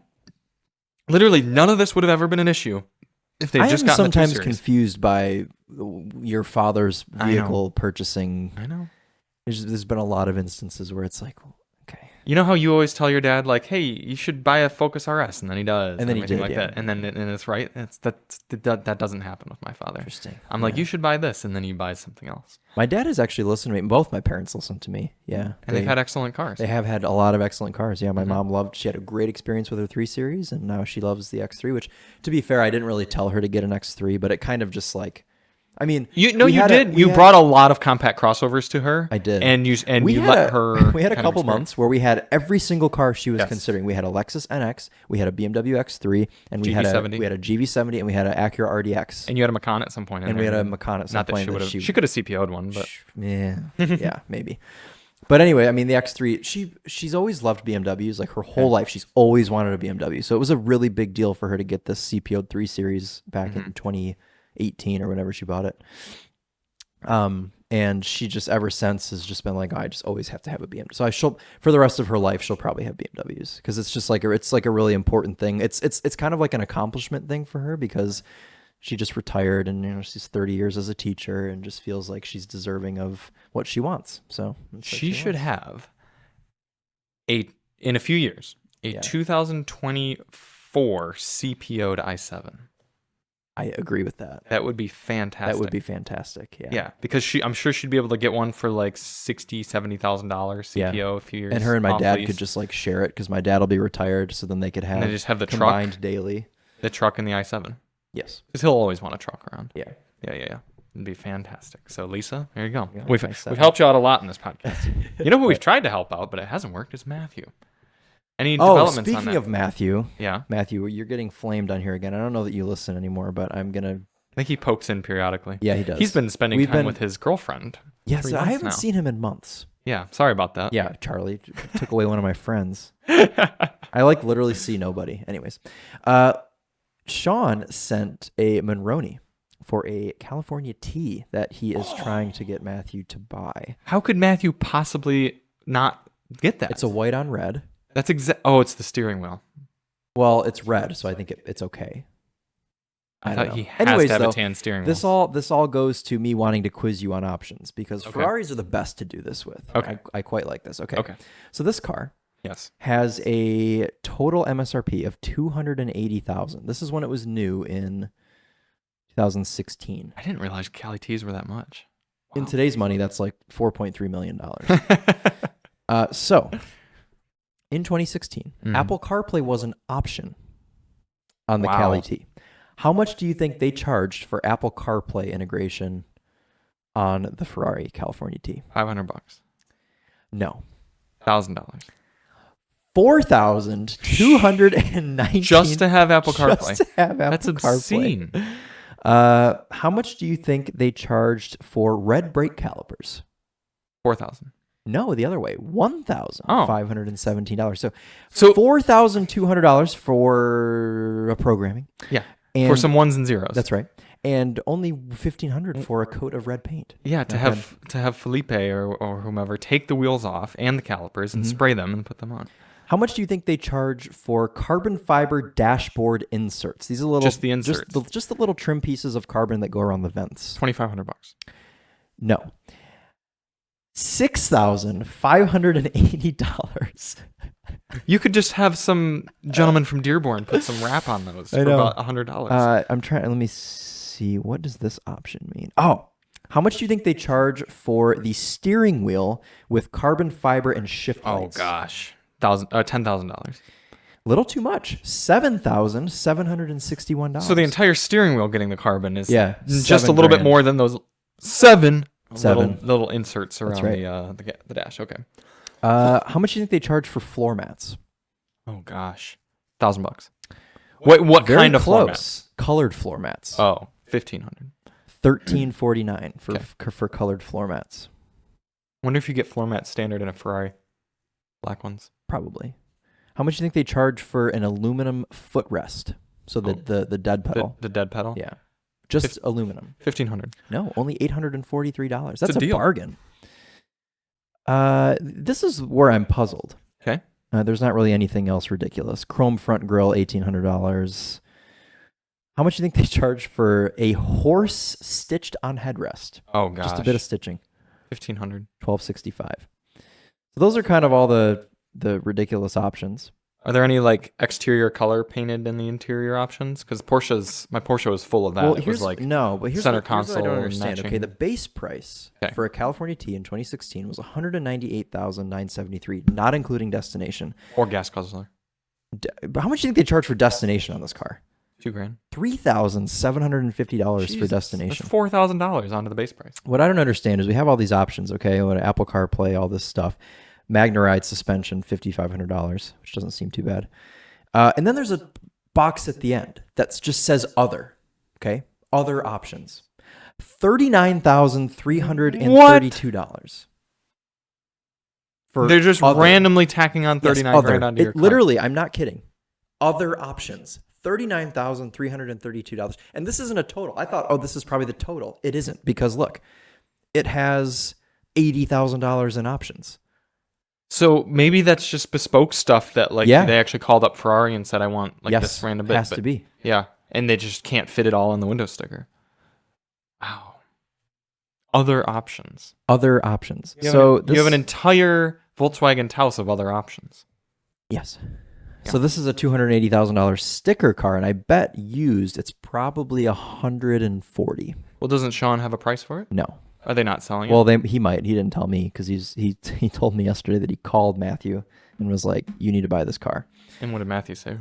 Literally, none of this would have ever been an issue if they I just am gotten the 2 sometimes Series. confused by your father's I know. vehicle purchasing. I know. There's been a lot of instances where it's like, okay. You know how you always tell your dad, like, hey, you should buy a Focus RS, and then he does. And then he everything did, like yeah. that. And then and it's right. That doesn't happen with my father. Interesting. I'm like, Yeah. you should buy this, and then he buys something else. My dad has actually listened to me. Both my parents listen to me. Yeah. And they've had excellent cars. They have had a lot of excellent cars. Yeah, my Mhm. mom she had a great experience with her 3 Series, and now she loves the X3, which, to be fair, I didn't really tell her to get an X3, but it kind of just like, I mean, You we You had- brought a lot of compact crossovers to her. I did. And you we you had let a, her. We had a kind of couple experience. months where we had every single car she was Yes. considering. We had a Lexus NX, we had a BMW X3, and we had a GV70, and we had an Acura RDX, And you had a Macan at some point. and we had a Macan at some Not that point. she would have. that She could have CPO'd one, but yeah, yeah, maybe. But anyway, I mean, the X3, she's always loved BMWs. Like her whole life, she's always wanted a BMW. So it was a really big deal for her to get this CPO 3 Series back in 2018 or whenever she bought it. And she just ever since has just been like, oh, I just always have to have a BMW. So she'll, for the rest of her life, she'll probably have BMWs because it's just like it's like a really important thing. It's kind of like an accomplishment thing for her because she just retired and she's 30 years as a teacher and just feels like she's deserving of what she wants. So she should have in a few years a 2024 CPO'd i7. I agree with that. That would be fantastic. That would be fantastic. Yeah. Yeah, because I'm sure she'd be able to get one for like $60,000-$70,000 CPO a few years. And her and my off dad lease. could just like share it because my dad will be retired, so then they could have And they just have the combined truck, daily. the truck and the i7. Yes. Because he'll always want a truck around. Yeah. Yeah. It'd be fantastic. So Lisa, there you go. Yeah, We've nice helped you out a lot in this podcast. You know who we've tried to help out, but it hasn't worked is Matthew. Any developments on that? Speaking of Matthew, Yeah. Matthew, you're getting flamed on here again. I don't know that you listen anymore, but I'm gonna. I think he pokes in periodically. Yeah, he does. He's been spending We've time been- with his girlfriend. Yes, 3 I months haven't now. seen him in months. Yeah, sorry about that. Yeah, Charlie took away one of my friends. I like literally see nobody. Anyways, Sean sent a Monroney for a California tea that he is trying to get Matthew to buy. How could Matthew possibly not get that? It's a white on red. That's Oh, it's the steering wheel. Well, it's red, so I think it's okay. I don't thought know. he has Anyways, to have though, a tan steering wheel. This all goes to me wanting to quiz you on options because Okay. Ferraris are the best to do this with. Okay. I quite like this. Okay. Okay. So this car Yes. has a total MSRP of $280,000. This is when it was new in 2016. I didn't realize Cali T's were that much. In Wow. today's money, that's like $4.3 million. So in 2016, Mhm. Apple CarPlay was an option on the Wow. Cali T. How much do you think they charged for Apple CarPlay integration on the Ferrari California T? $500. No. $1,000. $4,219 Just to have Apple CarPlay. Just to have Apple That's CarPlay. obscene. How much do you think they charged for red brake calipers? 4,000. No, the other way. $1,517. So $4,200 for a programming. Yeah. And For some ones and zeros. That's right. And only $1,500 for a coat of red paint. Yeah, to have Felipe or whomever take the wheels off and the calipers and spray them and put them on. How much do you think they charge for carbon fiber dashboard inserts? These are little Just the inserts. just the little trim pieces of carbon that go around the vents. $2,500. No. $6,580. You could just have some gentleman from Dearborn put some wrap on those I for know. about $100. I'm trying. Let me see. What does this option mean? Oh, How much do you think they charge for the steering wheel with carbon fiber and shift Oh lights? gosh, $10,000. Little too much. $7,761. So the entire steering wheel getting the carbon is Yeah, just a little bit $7,000. more than those seven Seven. little inserts around right. the dash. Okay. How much do you think they charge for floor mats? Oh gosh, $1,000. What Very kind of floor mat? close. Colored floor mats. Oh, $1,500. $1,349 for colored floor mats. Wonder if you get floor mats standard in a Ferrari, black ones. Probably. How much do you think they charge for an aluminum footrest? So the dead pedal. The dead pedal. Yeah. Just aluminum. $1,500. No, only $843. That's a a deal. bargain. This is where I'm puzzled. Okay. There's not really anything else ridiculous. Chrome front grille, $1,800. How much do you think they charge for a horse stitched on headrest? Oh gosh. Just a bit of stitching. $1,500. $1,265. So those are kind of all the ridiculous options. Are there any like exterior color painted in the interior options? Because my Porsche was full of that. Well, It was like here's center what I console don't understand. matching. Okay, the base price Okay. for a California T in 2016 was $198,973, not including destination. or gas guzzler. But how much do you think they charge for destination on this car? $2,000. $3,750 for Jesus, destination. That's $4,000 onto the base price. What I don't understand is we have all these options, okay? What Apple CarPlay, all this stuff. Magnerite suspension, $5,500, which doesn't seem too bad. And then there's a box at the end that just says other, okay? Other options. $39,332. They're just other. randomly tacking on Yes, 39 other. grand onto your car. Literally, I'm not kidding. Other options. $39,332. And this isn't a total. I thought, oh, this is probably the total. It isn't, because look, it has $80,000 in options. So maybe that's just bespoke stuff that like they actually called up Ferrari and said, I want like this random bit. Has to be. Yeah. And they just can't fit it all in the window sticker. Wow. Other options. Other options. You have an entire Volkswagen Taos of other options. Yes. Yeah. So this is a $280,000 sticker car, and I bet used it's probably $140. Well, doesn't Sean have a price for it? No. Are they not selling it? Well, he might. He didn't tell me because he told me yesterday that he called Matthew and was like, "You need to buy this car." And what did Matthew say?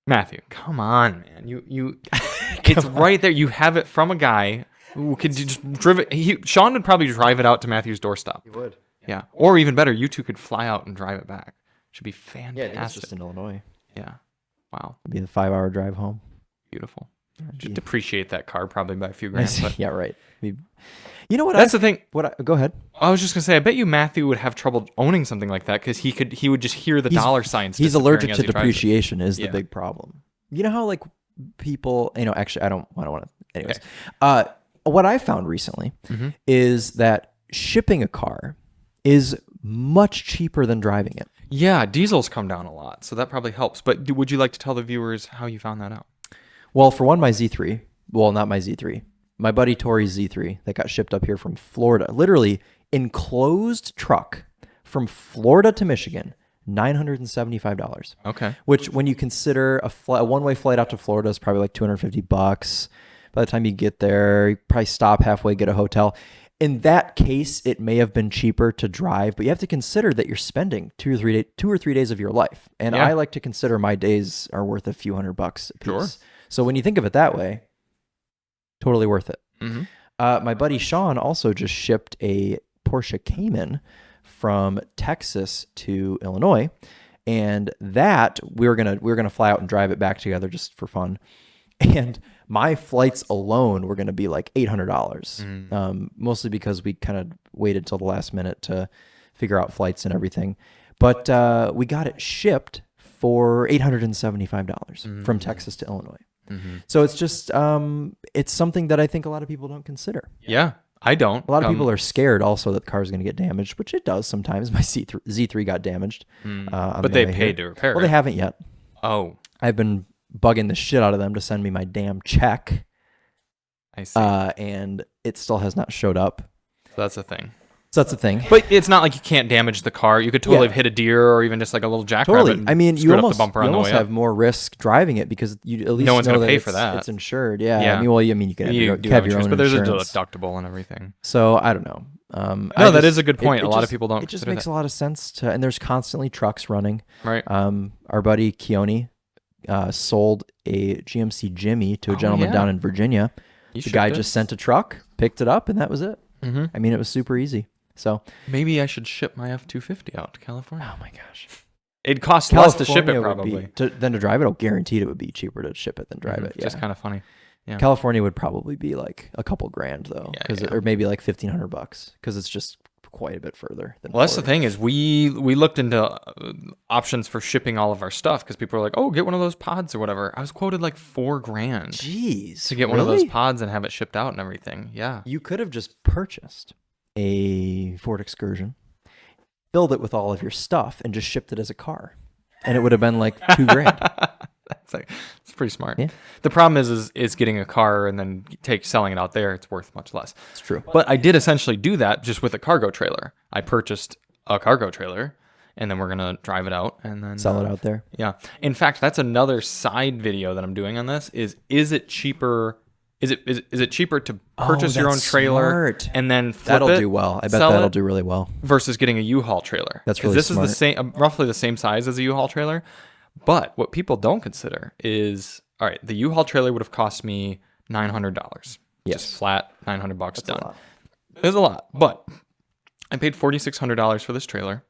Matthew, come on, man. You it's right there. You have it from a guy who could just drive it. Sean would probably drive it out to Matthew's doorstep. He would. Yeah. Or even better, you two could fly out and drive it back. Should be fantastic. Yeah, it's just in Illinois. Yeah. Wow. It'd be a 5-hour drive home. Beautiful. Should depreciate that car probably by a few grand. But Yeah, right. You know what? that's the thing. Go ahead. I was just gonna say, I bet you Matthew would have trouble owning something like that because he would just hear the dollar signs. He's disappearing allergic as to he drives it. depreciation is the Yeah. big problem. You know how like people, actually I don't want to. Anyways, what I found recently is that shipping a car is much cheaper than driving it. Yeah, diesels come down a lot, so that probably helps. But would you like to tell the viewers how you found that out? Well, for one, my Z3. Well, not my Z3. My buddy Tori's Z3 that got shipped up here from Florida. Literally enclosed truck from Florida to Michigan, $975. Okay. Which, when you consider a one-way flight out to Florida is probably like $250. By the time you get there, you probably stop halfway, get a hotel. In that case, it may have been cheaper to drive, but you have to consider that you're spending 2 or 3 days of your life. And Yeah. I like to consider my days are worth a few $100 a piece. Sure. So when you think of it that way, totally worth it. Mm-hmm. My buddy Sean also just shipped a Porsche Cayman from Texas to Illinois, and that we were gonna fly out and drive it back together just for fun. And my flights alone were gonna be like $800, mostly because we kind of waited till the last minute to figure out flights and everything. But we got it shipped for $875 from Texas to Illinois. Mm-hmm. So it's just it's something that I think a lot of people don't consider. Yeah, I don't. A lot of people are scared also that the car is going to get damaged, which it does sometimes. My Z3 got damaged. But they paid to repair Well, it. they haven't yet. Oh, I've been bugging the shit out of them to send me my damn check, I see. and it still has not showed up. So that's a thing. So that's the thing. But it's not like you can't damage the car. You could totally Yeah. hit a deer or even just like a little jackrabbit. Totally. And I mean, screw you up almost, the bumper you on the almost way have up. more risk driving it because you at least one's know gonna that pay for it's, that. it's insured. Yeah. Yeah. I mean, well, you can have You your, do have have your insurance, own but there's insurance. a deductible and everything. So I don't know. No, that is a good point. A lot of people don't It just consider makes that. a lot of sense to, and there's constantly trucks running. Right. Our buddy Keone sold a GMC Jimmy to a gentleman yeah. down in Virginia. You The guy shipped just it? sent a truck, picked it up, and that was it. Mhm. I mean, it was super easy. So, Maybe I should ship my F-250 out to California. oh my gosh, It costs less to ship it California would probably. than to drive it. Oh, guaranteed it would be cheaper to ship it than drive it. Yeah. Just kind of funny. Yeah. California would probably be like a couple grand though, Yeah. or maybe like $1,500 because it's just quite a bit further than. Well, that's the Florida. thing is we looked into options for shipping all of our stuff because people were like, "Oh, get one of those pods or whatever." I was quoted like $4,000 Jeez, to get one of those really? pods and have it shipped out and everything. Yeah. You could have just purchased a Ford Excursion, filled it with all of your stuff, and just shipped it as a car, and it would have been like $2,000. It's pretty smart. Yeah. The problem is getting a car and then selling it out there. It's worth much less. It's true. But I did essentially do that just with a cargo trailer. I purchased a cargo trailer, and then we're gonna drive it out and then Sell it out there. Yeah. In fact, that's another side video that I'm doing on this. Is it cheaper? Is it cheaper to purchase your own that's trailer smart. and then flip That'll it, do well. I bet sell that'll it, do really well. versus getting a U-Haul trailer? That's 'Cause really this smart. is the same, roughly the same size as a U-Haul trailer. But what people don't consider is, all right, the U-Haul trailer would have cost me $900. Yes. Just flat $900 That's done. a lot. It's a lot, but I paid $4,600 for this trailer.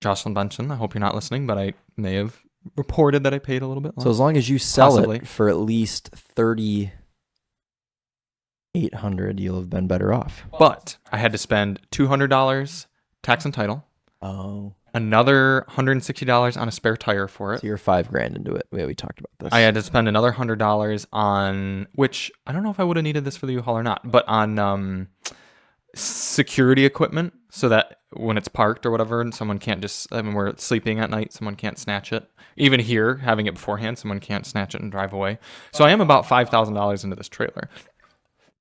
Jocelyn Benson, I hope you're not listening, but I may have reported that I paid a little bit less. So as long as you sell Possibly. it for at least $3,800, you'll have been better off. But I had to spend $200 tax and title, Oh, another $160 on a spare tire for it. so you're $5,000 into it. We talked about this. I had to spend another $100 on, which I don't know if I would have needed this for the U-Haul or not, but on security equipment so that when it's parked or whatever and someone can't just, I mean, we're sleeping at night, someone can't snatch it. Even here, having it beforehand, someone can't snatch it and drive away. So I am about $5,000 into this trailer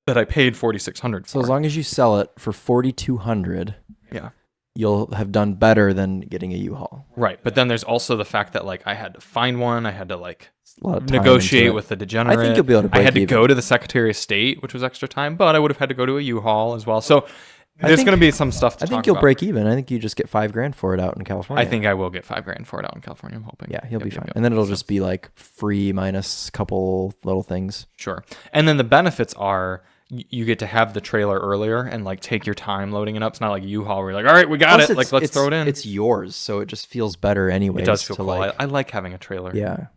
that I paid $4,600 for. So as long as you sell it for $4,200, Yeah. you'll have done better than getting a U-Haul. Right. But then there's also the fact that like I had to find one, I had to like It's a lot of time negotiate into it. with the degenerate. I think you'll be able to I had break to even. go to the Secretary of State, which was extra time, but I would have had to go to a U-Haul as well. So there's think- going to be some stuff to I talk think you'll about. break even. I think you just get $5,000 for it out in California. I think I will get $5,000 for it out in California. I'm hoping. Yeah, he'll be Yep, fine. yep. And then it'll So- just be like free minus a couple little things. Sure. And then the benefits are you get to have the trailer earlier and like take your time loading it up. It's not like a U-Haul where you're like, all right, we got Plus it. Like, let's throw it in. It's yours, so it just feels better anyway. It does feel cool. I like having a trailer. Yeah.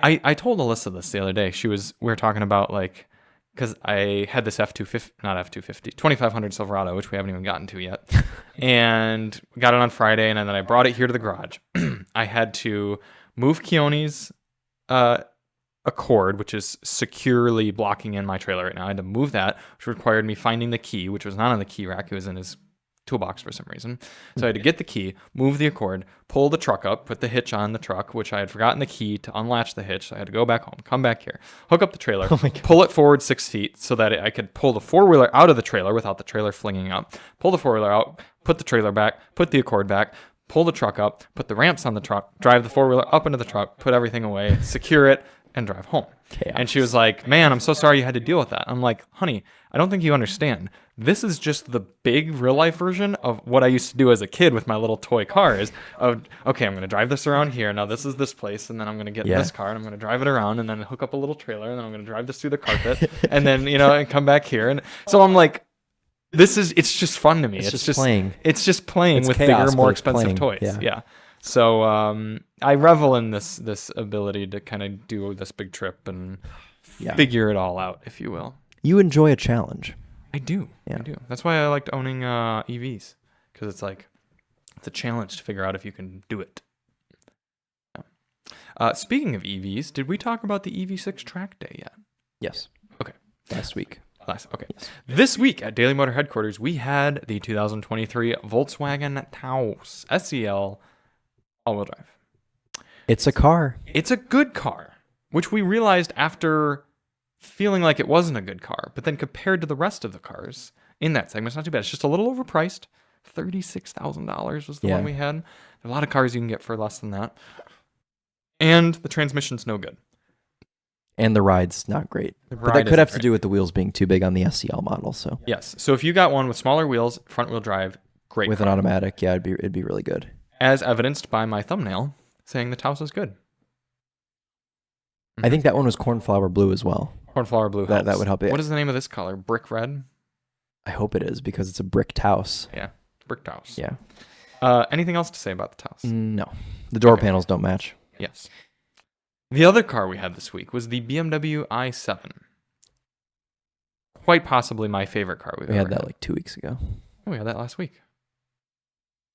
I told Alyssa this the other day. We were talking about like, because I had this not F-250, 2500 Silverado, which we haven't even gotten to yet. And got it on Friday, and then I brought it here to the garage. I had to move Keone's Accord, which is securely blocking in my trailer right now. I had to move that, which required me finding the key, which was not on the key rack. It was in his toolbox for some reason. So I had to get the key, move the Accord, pull the truck up, put the hitch on the truck, which I had forgotten the key to unlatch the hitch. So I had to go back home, come back here, hook up the trailer, pull it forward 6 feet so that I could pull the four-wheeler out of the trailer without the trailer flinging up, pull the four-wheeler out, put the trailer back, put the Accord back, pull the truck up, put the ramps on the truck, drive the four-wheeler up into the truck, put everything away, secure it, and drive home. Chaos. And she was like, man, I'm so sorry you had to deal with that. I'm like, honey, I don't think you understand. This is just the big real life version of what I used to do as a kid with my little toy cars. Of, okay, I'm going to drive this around here. Now this is this place. And then I'm going to get in this car and I'm going to drive it around and then hook up a little trailer. And then I'm going to drive this through the carpet and then, and come back here. And so I'm like, it's just fun to me. It's just playing. It's just playing It's with chaos, bigger, more but it's expensive playing. toys. Yeah. So I revel in this ability to kind of do this big trip and figure it all out, if you will. You enjoy a challenge. I do. Yeah. I do. That's why I liked owning EVs, because it's a challenge to figure out if you can do it. Yeah. Speaking of EVs, did we talk about the EV6 track day yet? Yes. Okay. Last week. Okay. Yes. This week at Daily Motor headquarters, we had the 2023 Volkswagen Taos SEL all-wheel drive. It's a car. It's a good car, which we realized after feeling like it wasn't a good car, but then compared to the rest of the cars, in that segment. It's not too bad. It's just a little overpriced. $36,000 was the one we had. There are a lot of cars you can get for less than that. And the transmission's no good. And the ride's not great. But that could have to do with the wheels being too big on the SEL model. So yes. So if you got one with smaller wheels, front wheel drive, great. With an automatic, yeah, it'd be really good. As evidenced by my thumbnail saying the Taos is good. I think that one was cornflower blue as well. Cornflower blue. That would help it. What is the name of this color? Brick red? I hope it is because it's a brick Taos. Yeah, brick Taos. Yeah. Anything else to say about the Taos? No. The door panels don't match. Yes. The other car we had this week was the BMW i7. Quite possibly my favorite car we've ever had. We had that like 2 weeks ago. Oh, we had that last week.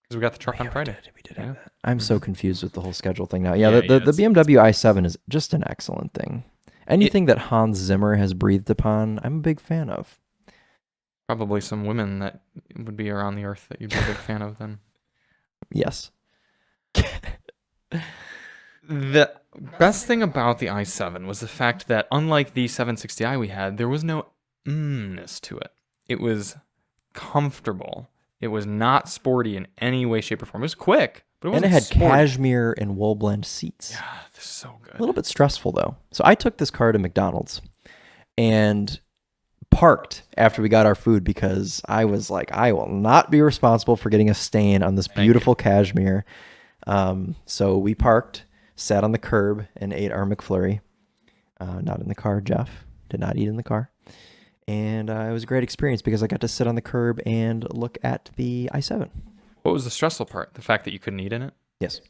Because we got the truck on Friday. We did have that. I'm so confused with the whole schedule thing now. Yeah, the BMW i7 is just an excellent thing. Anything that Hans Zimmer has breathed upon, I'm a big fan of. Probably some women that would be around the earth that you'd be a big fan of then. Yes. The best thing about the i7 was the fact that unlike the 760i we had, there was no ness to it. It was comfortable. It was not sporty in any way, shape, or form. It was quick, but it wasn't And it had sporty. cashmere and wool blend seats. Yeah, this is so good. A little bit stressful, though. So I took this car to McDonald's and parked after we got our food because I was like, I will not be responsible for getting a stain on this beautiful cashmere. So we parked, sat on the curb, and ate our McFlurry. Not in the car, Jeff. Did not eat in the car. And it was a great experience because I got to sit on the curb and look at the i7. What was the stressful part? The fact that you couldn't eat in it? Yes.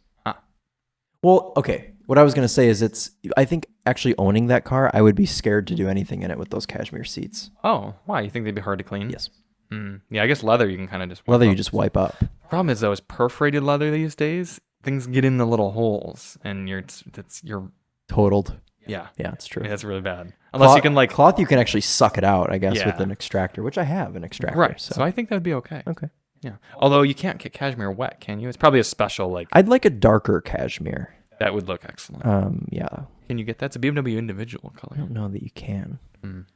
Well, okay. What I was going to say is I think actually owning that car, I would be scared to do anything in it with those cashmere seats. Oh, why? You think they'd be hard to clean? Yes. Yeah, I guess leather you can kind of just wipe Leather up. you just wipe up. Problem is, though, is perforated leather these days, things get in the little holes and you're Totaled. yeah. Yeah, it's true. Yeah, that's really bad. Unless you can like cloth, you can actually suck it out, I guess, Yeah. with an extractor, which I have an extractor. right. So, So I think that would be okay. okay. Yeah. Although you can't get cashmere wet, can you? It's probably a special like I'd like a darker cashmere. that would look excellent. Yeah. Can you get that? It's a BMW individual I color. don't know that you can. Mm.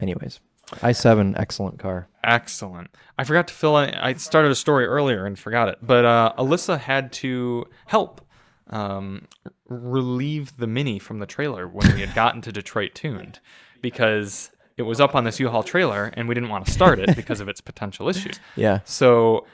Anyways, i7, excellent car. Excellent. I forgot to fill in. I started a story earlier and forgot it, but Alyssa had to help relieve the Mini from the trailer when we had gotten to Detroit tuned because it was up on this U-Haul trailer and we didn't want to start it because of its potential issues. Yeah. So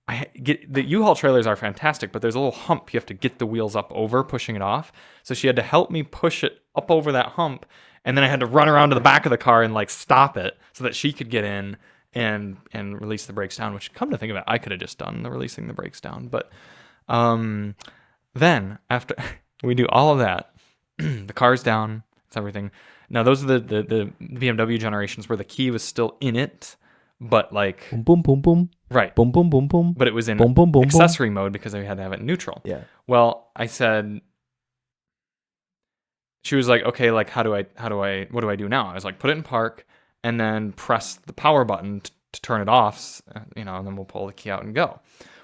the U-Haul trailers are fantastic, but there's a little hump you have to get the wheels up over, pushing it off. So she had to help me push it up over that hump, and then I had to run around to the back of the car and like stop it so that she could get in and release the brakes down, which, come to think of it, I could have just done the releasing the brakes down. But then after we do all of that, the car's down, it's everything. Now those are the BMW generations where the key was still in it, but like Boom, boom, boom, boom. right, Boom, boom, boom, boom. but it was in Boom, boom, boom, boom. accessory mode because I had to have it in neutral. Yeah. Well, I said, she was like, okay, like what do I do now? I was like, put it in park and then press the power button to turn it off, and then we'll pull the key out and go.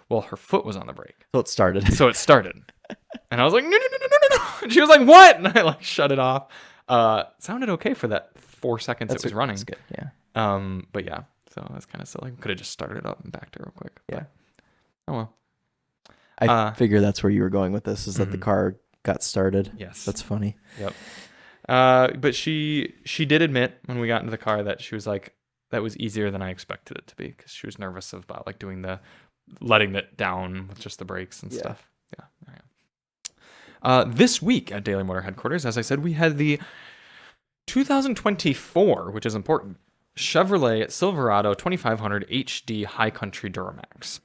Well, her foot was on the brake. So it started. So it started. And I was like, no. And she was like, what? And I like shut it off. It sounded okay for that 4 seconds it was running. That's good. Yeah. But yeah, so that's kind of silly. Could have just started it up and backed it real quick. Yeah. Oh well. I figure that's where you were going with this, is that the car got started. Yes. That's funny. Yep. But she did admit when we got into the car that she was like, that was easier than I expected it to be, because she was nervous about like letting it down with just the brakes and stuff. Yeah. This week at Daily Motor headquarters, as I said, we had the 2024, which is important, Chevrolet Silverado 2500 HD High Country Duramax.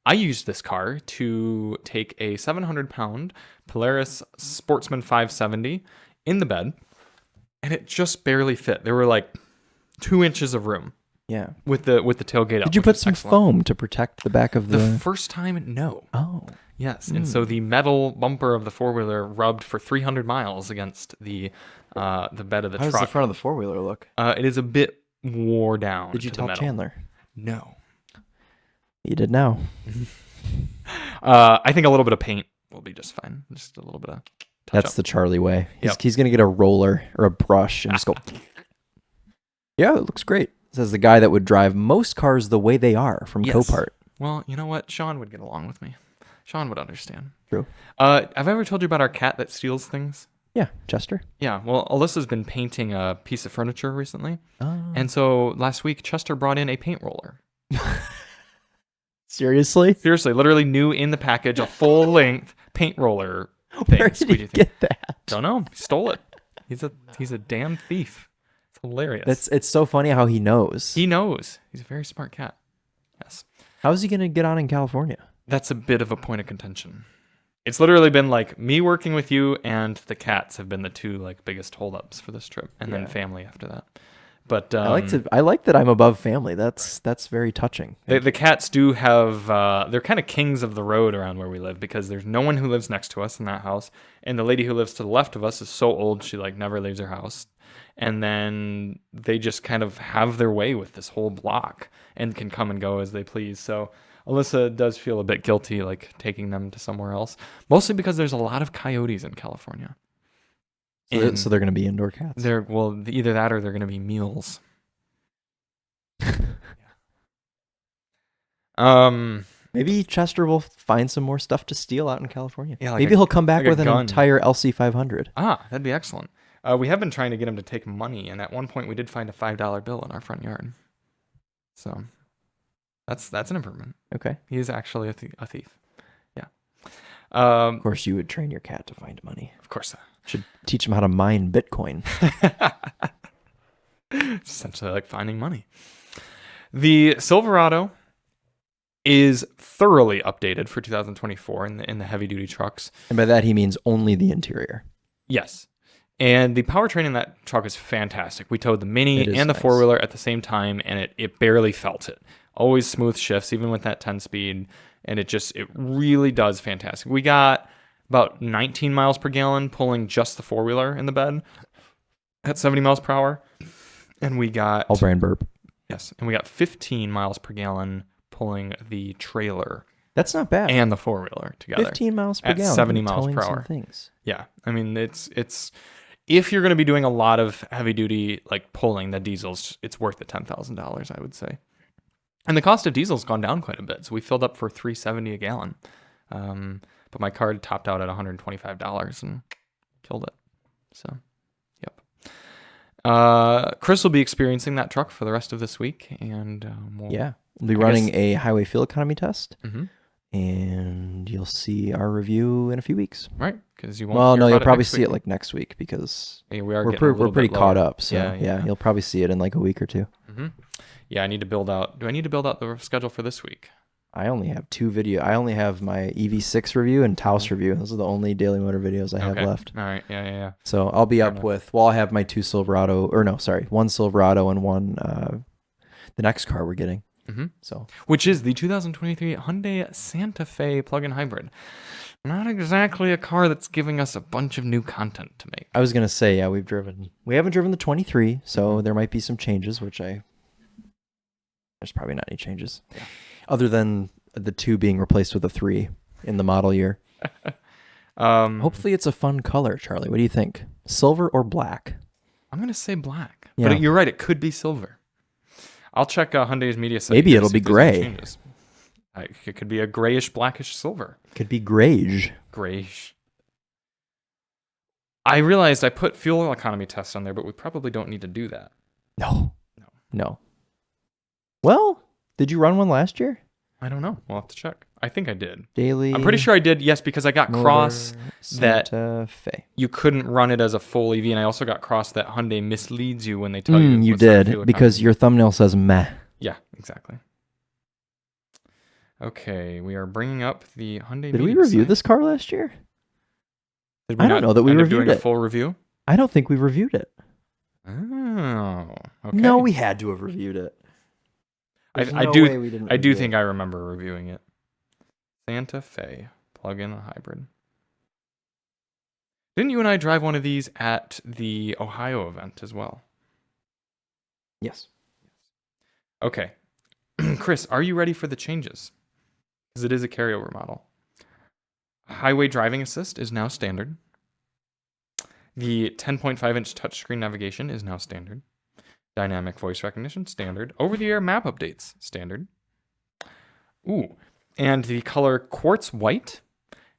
I used this car to take a 700-pound Polaris Sportsman 570 in the bed, and it just barely fit. There were like 2 inches of room. Yeah. With the tailgate up. Did you put some foam to protect the back of the first time? No. Oh. Yes. And so the metal bumper of the four-wheeler rubbed for 300 miles against the bed of the truck. How does the front of the four-wheeler look? It is a bit wore down. Did you tell Chandler? No. You did now. I think a little bit of paint will be just fine. Just a little bit of That's the Charlie way. Yep. He's going to get a roller or a brush and just go, yeah, it looks great. says the guy that would drive most cars the way they are from Yes. CoPart. Well, you know what? Sean would get along with me. Sean would understand. True. Have I ever told you about our cat that steals things? Yeah, Chester. Yeah, well, Alyssa's been painting a piece of furniture recently. Oh. And so last week, Chester brought in a paint roller. Seriously? Seriously, literally new in the package, a full-length paint roller thing. Where did he get that? Don't know. He stole it. He's a damn thief. It's hilarious. It's so funny how he knows. He knows. He's a very smart cat. Yes. How's he going to get on in California? That's a bit of a point of contention. It's literally been like me working with you and the cats have been the two like biggest holdups for this trip, and then family after that. But I like that I'm above family. That's very touching. The cats do have they're kind of kings of the road around where we live because there's no one who lives next to us in that house, and the lady who lives to the left of us is so old she like never leaves her house, and then they just kind of have their way with this whole block and can come and go as they please. So Alyssa does feel a bit guilty like taking them to somewhere else, mostly because there's a lot of coyotes in California. So they're going to be indoor cats. Either that or they're going to be mules. Maybe Chester will find some more stuff to steal out in California. Yeah, like maybe he'll come back like a with an gun. entire LC500. That'd be excellent. We have been trying to get him to take money, and at one point we did find a $5 bill in our front yard. So that's an improvement. Okay. He is actually a thief. Yeah. Of course, you would train your cat to find money. Of course. Should teach him how to mine Bitcoin. It's essentially like finding money. The Silverado is thoroughly updated for 2024 in the heavy duty trucks. And by that he means only the interior. Yes. And the powertrain in that truck is fantastic. We towed the Mini and the nice. four-wheeler at the same time, and it barely felt it. Always smooth shifts, even with that 10-speed, and it really does fantastic. We got about 19 miles per gallon pulling just the four-wheeler in the bed at 70 miles per hour. And we got... All Bran burp. Yes, and we got 15 miles per gallon pulling the trailer That's not bad. and the four-wheeler together. 15 miles per at gallon. 70 You're miles towing per some hour. Things. Yeah, I mean, it's if you're going to be doing a lot of heavy-duty like pulling, the diesels, it's worth the $10,000, I would say. And the cost of diesel's gone down quite a bit. So we filled up for $3.70 a gallon. But my card topped out at $125 and killed it. So, yep. Chris will be experiencing that truck for the rest of this week. And we'll be running a highway fuel economy test. Mm-hmm. And you'll see our review in a few weeks. Right, because you won't. Well, no, you'll probably see it like next week because we're pretty caught up. So yeah, you'll probably see it in like a week or two. Mm-hmm. Yeah, I need to build out. Do I need to build out the schedule for this week? I only have two videos. I only have my EV6 review and Taos review. Those are the only Daily Motor videos I have left. All right. Yeah. So I'll be up with. Well, I'll have my one Silverado and one the next car we're getting. Mm-hmm. So, which is the 2023 Hyundai Santa Fe plug-in hybrid. Not exactly a car that's giving us a bunch of new content to make. I was gonna say, yeah, we haven't driven the 23, so there might be some changes. There's probably not any changes, other than the 2 being replaced with a 3 in the model year. Hopefully, it's a fun color, Charlie. What do you think? Silver or black? I'm gonna say black, yeah. But you're right. It could be silver. I'll check Hyundai's media site. Maybe it'll be gray. It could be a grayish, blackish silver. Could be grayish. Grayish. I realized I put fuel economy test on there, but we probably don't need to do that. No. Well, did you run one last year? I don't know. We'll have to check. I think I did. Daily. I'm pretty sure I did. Yes, because I got cross that Santa Fe. You couldn't run it as a full EV, and I also got cross that Hyundai misleads you when they tell you. You did because your thumbnail says meh. Yeah, exactly. Okay, we are bringing up the Hyundai. Did we review this car last year? I don't know that we reviewed it. A full review. I don't think we reviewed it. Oh, okay. No, we had to have reviewed it. I do think I remember reviewing it. Santa Fe plug-in hybrid. Didn't you and I drive one of these at the Ohio event as well? Yes. Okay. Chris, are you ready for the changes? Because it is a carryover model. Highway driving assist is now standard. The 10.5-inch touchscreen navigation is now standard. Dynamic voice recognition, standard. Over-the-air map updates, standard. Ooh, and the color quartz white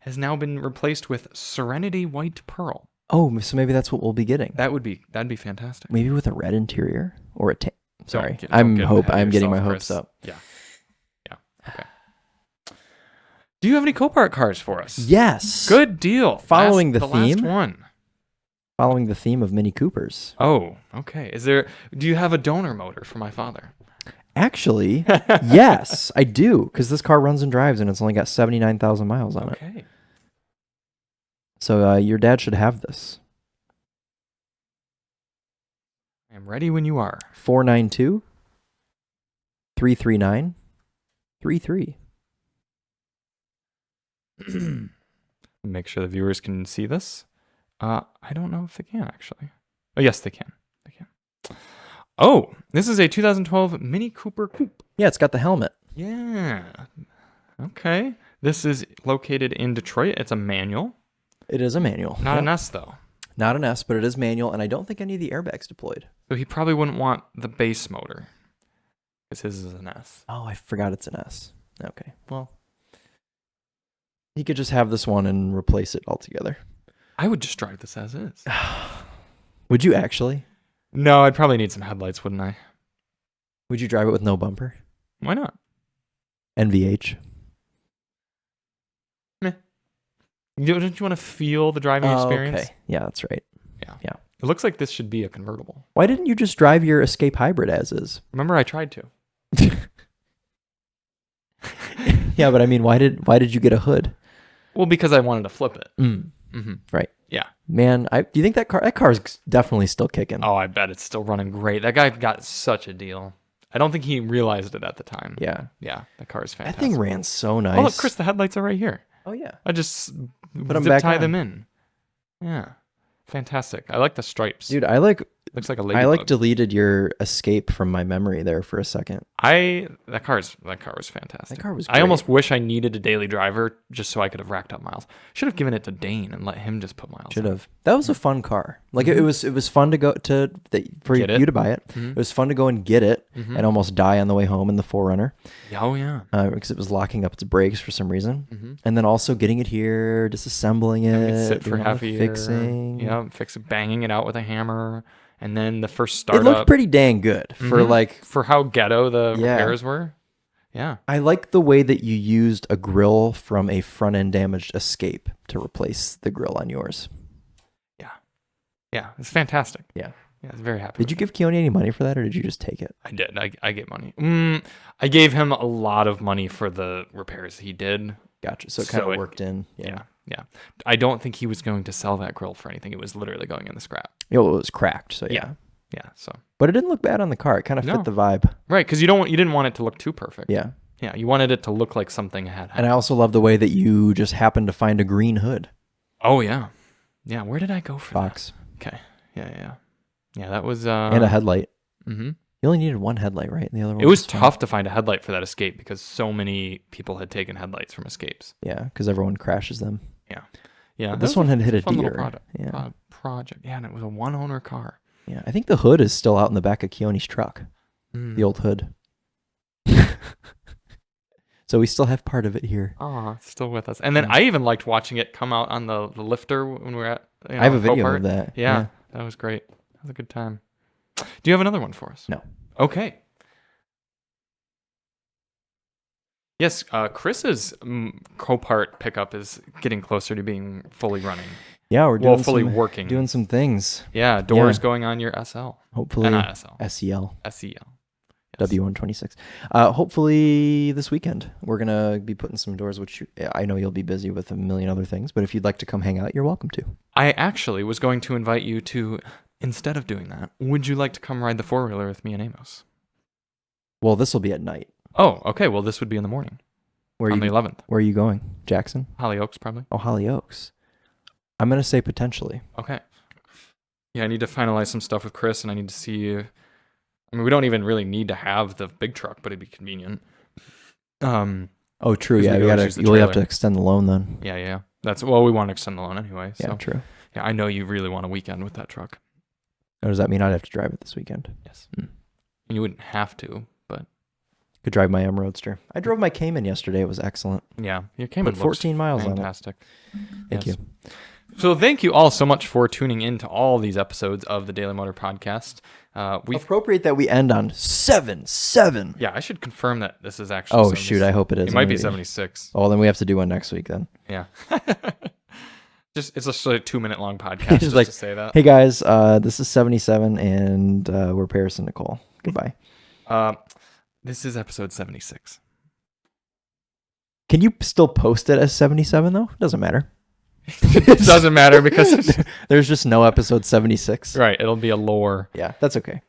has now been replaced with serenity white pearl. Oh, so maybe that's what we'll be getting. That'd be fantastic. Maybe with a red interior or a tan. Sorry, Don't I'm get getting my yourself, hopes Chris. up. Yeah. Okay. Do you have any CoPart cars for us? Yes. Good deal. Following the last theme. one. Following the theme of Mini Coopers. Oh, okay. Do you have a donor motor for my father? Actually, yes, I do, because this car runs and drives, and it's only got 79,000 miles on it. Okay. So your dad should have this. I am ready when you are. 492 339 33. Make sure the viewers can see this. I don't know if they can, actually. Oh, yes, they can. They can. Oh, this is a 2012 Mini Cooper Coupe. Yeah, it's got the helmet. Yeah. Okay. This is located in Detroit. It's a manual. It is a manual. Not an S, though. Not an S, but it is manual, and I don't think any of the airbags deployed. So he probably wouldn't want the base motor, because his is an S. Oh, I forgot it's an S. Okay, well, he could just have this one and replace it altogether. I would just drive this as is. Would you actually? No, I'd probably need some headlights, wouldn't I? Would you drive it with no bumper? Why not? NVH. Don't you want to feel the driving experience? Okay. Yeah, that's right. Yeah. It looks like this should be a convertible. Why didn't you just drive your Escape Hybrid as is? Remember, I tried to. Yeah, but I mean, why did you get a hood? Well, because I wanted to flip it. Mm-hmm. Right. Yeah. Man, do you think that car is definitely still kicking? Oh, I bet it's still running great. That guy got such a deal. I don't think he realized it at the time. Yeah. Yeah, the car is That fantastic. thing ran so nice. Oh, look, Chris, the headlights are right here. Oh, yeah. I just Put 'em zip back tie on. them in. Yeah. Fantastic. I like the stripes. Dude, Looks like a I ladybug. deleted your Escape from my memory there for a second. That car was fantastic. That car was I great. almost wish I needed a daily driver just so I could have racked up miles. Should have given it to Dane and let him just put miles. Should on. have. That was a fun car. Like it was fun to go for Get it? you to buy it. Mhm. It was fun to go and get it and almost die on the way home in the 4Runner Oh yeah. because it was locking up its brakes for some reason. Mhm. And then also getting it here, disassembling Having it, it sit for doing all half the a year. fixing. Yeah, banging it out with a hammer, and then the first It startup. looked pretty dang good for how ghetto the Yeah. repairs were. Yeah. I like the way that you used a grill from a front end damaged Escape to replace the grill on yours. Yeah, it's fantastic. Yeah. Yeah, I was very happy. Did you give Keone any money for that, or did you just take it? I did. I get money. I gave him a lot of money for the repairs he did. Gotcha. So it kind So of it- worked in. Yeah. I don't think he was going to sell that grill for anything. It was literally going in the scrap. It was cracked. So yeah. Yeah. So But it didn't look bad on the car. It kind of No. fit the vibe. right, because you didn't want it to look too perfect. Yeah. Yeah. You wanted it to look like something had. And I also love the way that you just happened to find a green hood Oh yeah. Yeah. Where did I go for box that? Okay. Yeah. That was. and a headlight. Mm-hmm. You only needed one headlight, right? The other one It was fine. tough to find a headlight for that Escape because so many people had taken headlights from Escapes. Yeah, because everyone crashes them. Yeah. But this one had hit a fun little deer. product. Yeah. Project. Yeah, and it was a one-owner car. Yeah. I think the hood is still out in the back of Keone's truck. The old hood. So we still have part of it here. Oh, it's still with us. And then Yeah. I even liked watching it come out on the lifter when we were at. I have a video CoPart. of that. Yeah, that was great. That was a good time. Do you have another one for us? No. Okay. Yes, Chris's CoPart pickup is getting closer to being fully running. Yeah, we're doing Fully working. doing some things. Yeah, doors Yeah. going on your SL. Hopefully Not SL. SEL. SEL. Yes. W126. Hopefully this weekend we're gonna be putting some doors, which I know you'll be busy with a million other things. But if you'd like to come hang out, you're welcome to. I actually was going to invite you to, instead of doing that, would you like to come ride the 4-wheeler with me and Amos? Well, this will be at night. Oh, okay. Well, this would be in the morning Where on you the 11th. Where are you going? Jackson? Hollyoaks, probably. Oh, Hollyoaks. I'm gonna say potentially. Okay. Yeah, I need to finalize some stuff with Chris, and I need to see. I mean, we don't even really need to have the big truck, but it'd be convenient. Oh, true. 'Cause Yeah, we you always use the you'll have to trailer. extend the loan then. Yeah. We want to extend the loan anyway. Yeah, So true. yeah, I know you really want a weekend with that truck. Or does that mean I'd have to drive it this weekend? Yes. And you wouldn't have to, but Could drive my Roadster. I drove my Cayman yesterday. It was excellent. yeah, your Cayman Put 14 miles fantastic. on it. Thank you. So thank you all so much for tuning in to all these episodes of the Daily Motor Podcast. We've Appropriate that we end on 7-7. Yeah, I should confirm that this is actually. Oh 76. shoot! I hope it is. It might be 76. Oh, then we have to do one next week then. Yeah. It's just a 2-minute long podcast just like, to say that. Hey guys, this is 77, and we're Paris and Nicole. Goodbye. This is episode 76. Can you still post it as 77 though? It doesn't matter. It doesn't matter because there's just no episode 76. Right, it'll be a lore. Yeah, that's okay.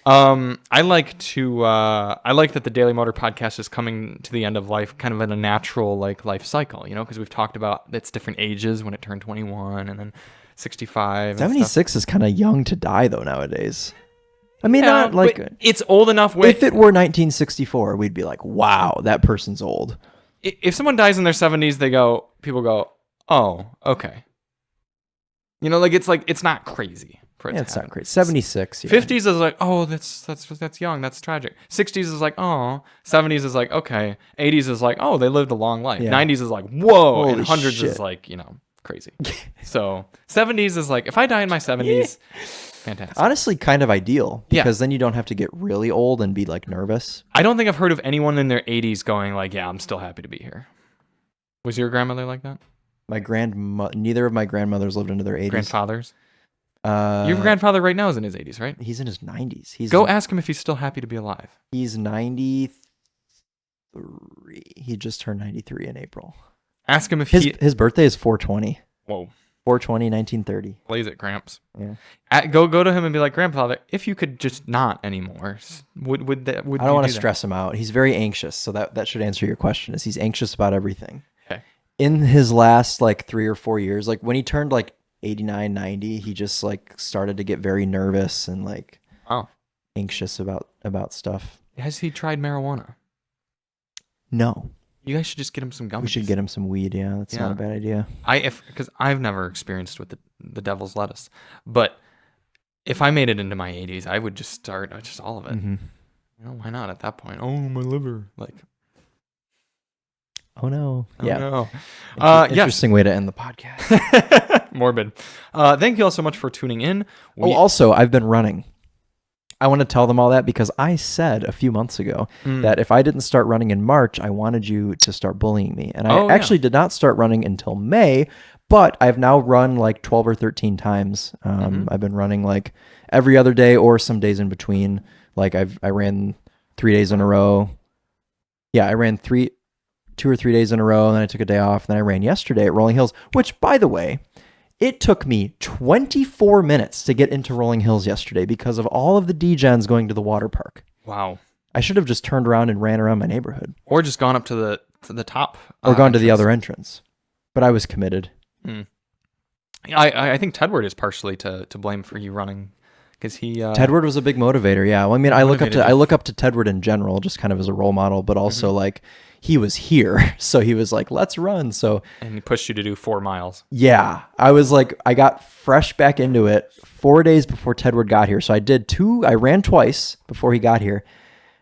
I like that the Daily Motor Podcast is coming to the end of life kind of in a natural life cycle, because we've talked about its different ages when it turned 21 and then 65. 76 is kind of young to die though nowadays. I mean, not like it's old enough. If it were 1964, we'd be like, wow, that person's old. If someone dies in their 70s, people go, oh, okay. It's not crazy. It's not crazy. 76. Yeah. 50s is like, oh, that's young. That's tragic. 60s is like, oh. 70s is like, okay. 80s is like, oh, they lived a long life. Yeah. 90s is like, whoa. Holy and 100s shit. is like, crazy. So 70s is like, if I die in my 70s, fantastic. Honestly, kind of ideal because then you don't have to get really old and be like nervous. I don't think I've heard of anyone in their 80s going like, yeah, I'm still happy to be here. Was your grandmother like that? Neither of my grandmothers lived into their 80s. Grandfathers? Your grandfather right now is in his 80s, right? He's in his 90s. Go ask him if he's still happy to be alive. He's 93. He just turned 93 in April. Ask him if his birthday is 4/20. Whoa. 4/20, 1930. Blaze it, Gramps. Yeah. Go to him and be like, Grandfather, if you could just not anymore, would I don't want to stress him out. He's very anxious, so that should answer your question. Is he's anxious about everything. Okay. In his last 3 or 4 years, when he turned 89, 90, he just started to get very nervous and anxious about stuff. Has he tried marijuana? No. You guys should just get him some gummies. We should get him some weed. Yeah, that's not a bad idea. Because I've never experienced with the devil's lettuce, but if I made it into my 80s, I would just start just all of it. Mm-hmm. Why not at that point? Oh, my liver, Oh no! No. Interesting way to end the podcast. Morbid. Thank you all so much for tuning in. Also, I've been running. I want to tell them all that because I said a few months ago that if I didn't start running in March, I wanted you to start bullying me. And I actually did not start running until May, but I've now run 12 or 13 times. I've been running every other day or some days in between. I ran 3 days in a row. Yeah, I ran 2 or 3 days in a row, and then I took a day off, and then I ran yesterday at Rolling Hills, which, by the way, it took me 24 minutes to get into Rolling Hills yesterday because of all of the degens going to the water park. Wow. I should have just turned around and ran around my neighborhood. Or just gone up to the top. Or gone to the other entrance. But I was committed. I think Tedward is partially to blame for you running. Because Tedward was a big motivator, yeah. Well, I mean, I look up to Tedward in general, just kind of as a role model, but also he was here, so he was like, "Let's run." And he pushed you to do 4 miles. Yeah, I was I got fresh back into it 4 days before Tedward got here. So I ran twice before he got here,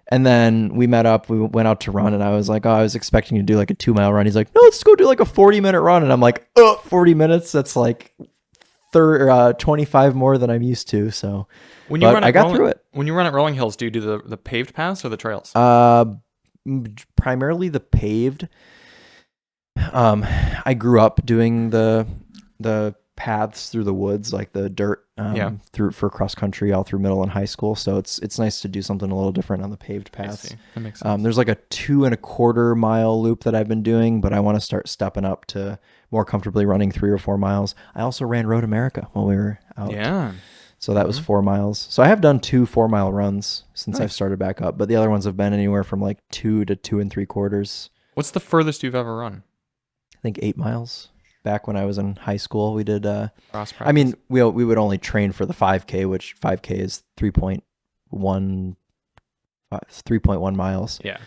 and then we met up. We went out to run, and I was like, "Oh, I was expecting to do a 2-mile run." He's like, "No, let's go do a 40-minute run," and I'm like, "Oh, 40 minutes? That's 25 more than I'm used to." So I got through it. When you run at Rolling Hills, do you do the paved paths or the trails? Primarily the paved. I grew up doing the paths through the woods, the dirt for cross country all through middle and high school. So it's nice to do something a little different on the paved paths. That makes sense. There's a 2.25 mile loop that I've been doing, but I want to start stepping up to more comfortably running 3 or 4 miles. I also ran Road America while we were out. Yeah. So that was 4 miles. So I have done 2 4-mile runs since I've started back up, but the other ones have been anywhere from 2 to 2 3/4. What's the furthest you've ever run? I think 8 miles. Back when I was in high school, we did. Cross practice. I mean, we would only train for the 5K, which 5K is 3.1 miles. Yeah.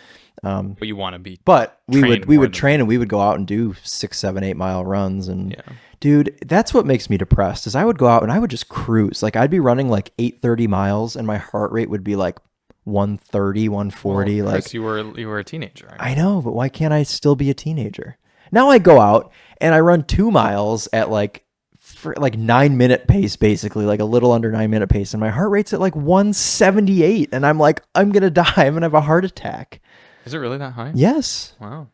But you want to be. But we would train and we would go out and do 6, 7, 8 mile runs and Dude, that's what makes me depressed is I would go out and I would just cruise. Like I'd be running like 830 miles and my heart rate would be like 130, 140. Well, like Chris, you were a teenager. Right? I know, but why can't I still be a teenager? Now I go out and I run 2 miles at like 9-minute pace, basically, like a little under 9-minute pace. And my heart rate's at like 178. And I'm like, I'm going to die. I'm going to have a heart attack. Is it really that high? Yes. Wow.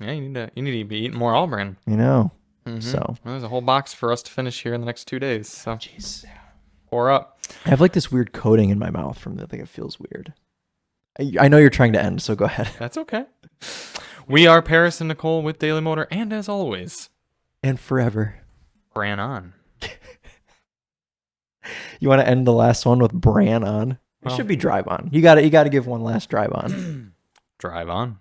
Yeah, you need to be eating more All Bran. You know. Mm-hmm. So well, there's a whole box for us to finish here in the next 2 days. So jeez. Pour up. I have like this weird coating in my mouth from the thing. It feels weird. I know you're trying to end, so go ahead. That's okay. We are Paris and Nicole with Daily Motor, and as always, and forever, Bran on. You want to end the last one with Bran on? It should be drive on. You got to give one last drive on. Drive on.